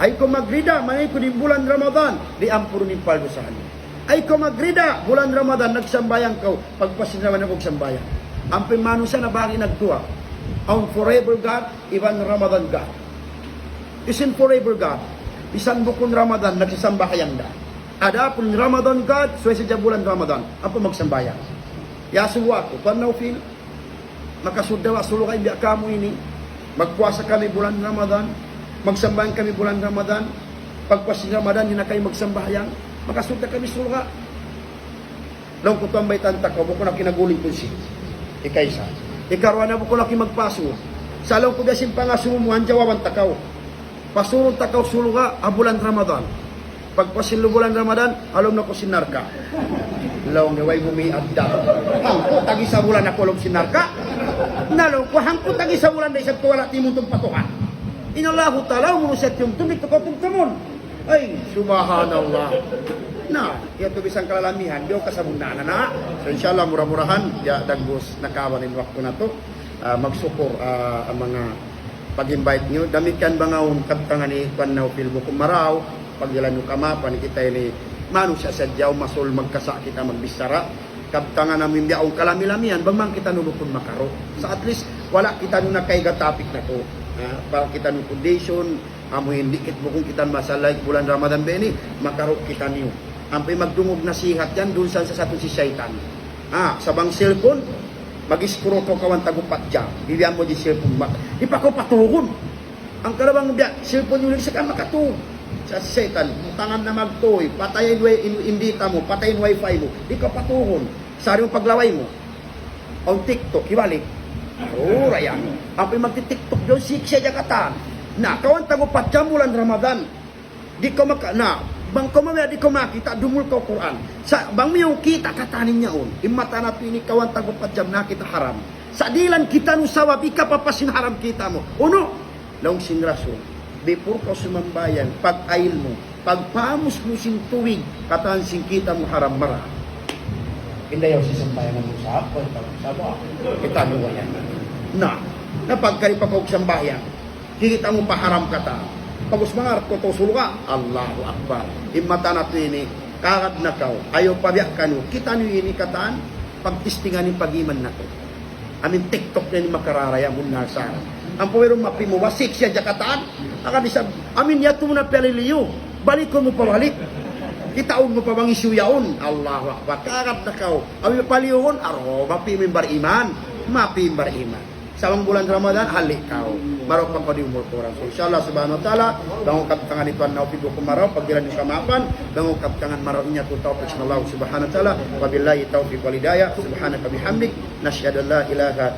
Hay ko magrida manay ko rin bulan Ramadan di ampuro ni paldosahan. Ay ko magrida bulan Ramadan nagsambayang ka pagpasinraman ako sambayang. Ang pimanusa na bagi nagtuwa. Ang forever God, even Ramadan God. Isin forever God. Bisan bukon Ramadan, nagsisamba kayang da. Ada pun Ramadan God, suway sa bulan Ramadan, ang pamagsambayan. Yasuwa ko, panaw feel, makasudawa, sulukay biya kamo ini, magpuasa kami bulan Ramadan, magsambayan kami bulan Ramadan, pagpasin Ramadan, yun na kayo magsambayan, makasuda kami suluka. Lang ko tambay tanta ko, buko na kinaguling ko siya. Ikaysa. Ikarwa na ko laki magpaso. Salaw ko dasin pa nga sumuhan jawaban takaw. Pasurong takaw suluga a bulan Ramadan. Pagpasin bulan Ramadan, alom na ko sinarka. Law nga way gumiadda. Hangko tagi sa bulan ako alom sinarka. Nalaw ko hangko tagi sa bulan da isang tuwala timon tong patuhan. Inallahu ta'ala umunuset yung tumit ko tumon. Ay, subhanallah. Na, ito bisang kalalamihan, diyo kasabunana na. So inshallah, murah-murahan, ya dagos nakawanin waktu na to. Magsukur ang mga pag-invite nyo. Damikan bangaw kaptangan ni Panaw Pilbo Kumaraw, pagdilan nyo kamapan, kita ini, manu siya sadyaw, masul magkasa kita magbisara. Kaptangan namin biyaong kalamilamihan, bang kita nulukon makaro. So at least, wala kita nung nakaiga topic na to. Para kita nung foundation, amo hindi kit bukong kita masalay bulan Ramadan beni, makaro kita niyo. Ampay magdungog na sihat yan, dun sa satong si Shaitan. Sa bang cellphone, mag-iskuro ko kawan tagupat dyan. Bibiyan mo di cellphone. Di pa ko patugon. Ang kalabang biya, cellphone yung sa kan makatugon. Sa Shaitan, tangan na magtoy, patayin indita mo, patayin wifi mo. Di ka patugon. Sari mo paglaway mo. Ang TikTok, ibalik. Rayan. Ampay magti-TikTok doon, siksya dyan kata. Na, kawan tagupat dyan bulan Ramadan. Di ko bang ko mamaya di ko makita, dumul ko Quran. Sa bang miyong kita katanin niya on. Imata na pini kawan tagupat jam na kita haram. Sa dilan kita no sawabi ka papasin haram kita mo. Uno, laong sin Rasul. Before ka sumambayan, pag-ail mo, pagpamos mo sin tuwig, kataan sin kita mo haram mara. Indayaw si sambayan ng musa, pag-sabo. Kita mo yan. Na pagkari pa kong sambayan, kita mo paharam kata. Pagos mangarap ko to suluka, Allahu Akbar. Imata natin ini, Kakad na kao, ayaw pabiyak kanu, kita nyo ini kataan, pagtistingan ng pagiman na to. Amin TikTok na ni makararaya mo nasa. Ang puwerong mapimuwa, siksya jakataan, akan isab, amin yato mo na peliliyo, balik ko mo pabalik. Kitaon mo pa bang isuyaon, Allahu Akbar, kakad na kao, amin paliyon, aro, mapimim bariman, mapimim bariman. Sa bulan Ramadan, halik kau. Marok pang kau di umur kurang. So, insyaAllah subhanahu wa ta'ala, bangungkap tangan ituan na upido kumaraw, pagdilan yung kamapan, bangungkap tangan maraw niya tutawpik sa Allah subhanahu wa ta'ala, wabillahi taufiq walidaya, subhanaka bihamdik, nasyhadu an la ilaha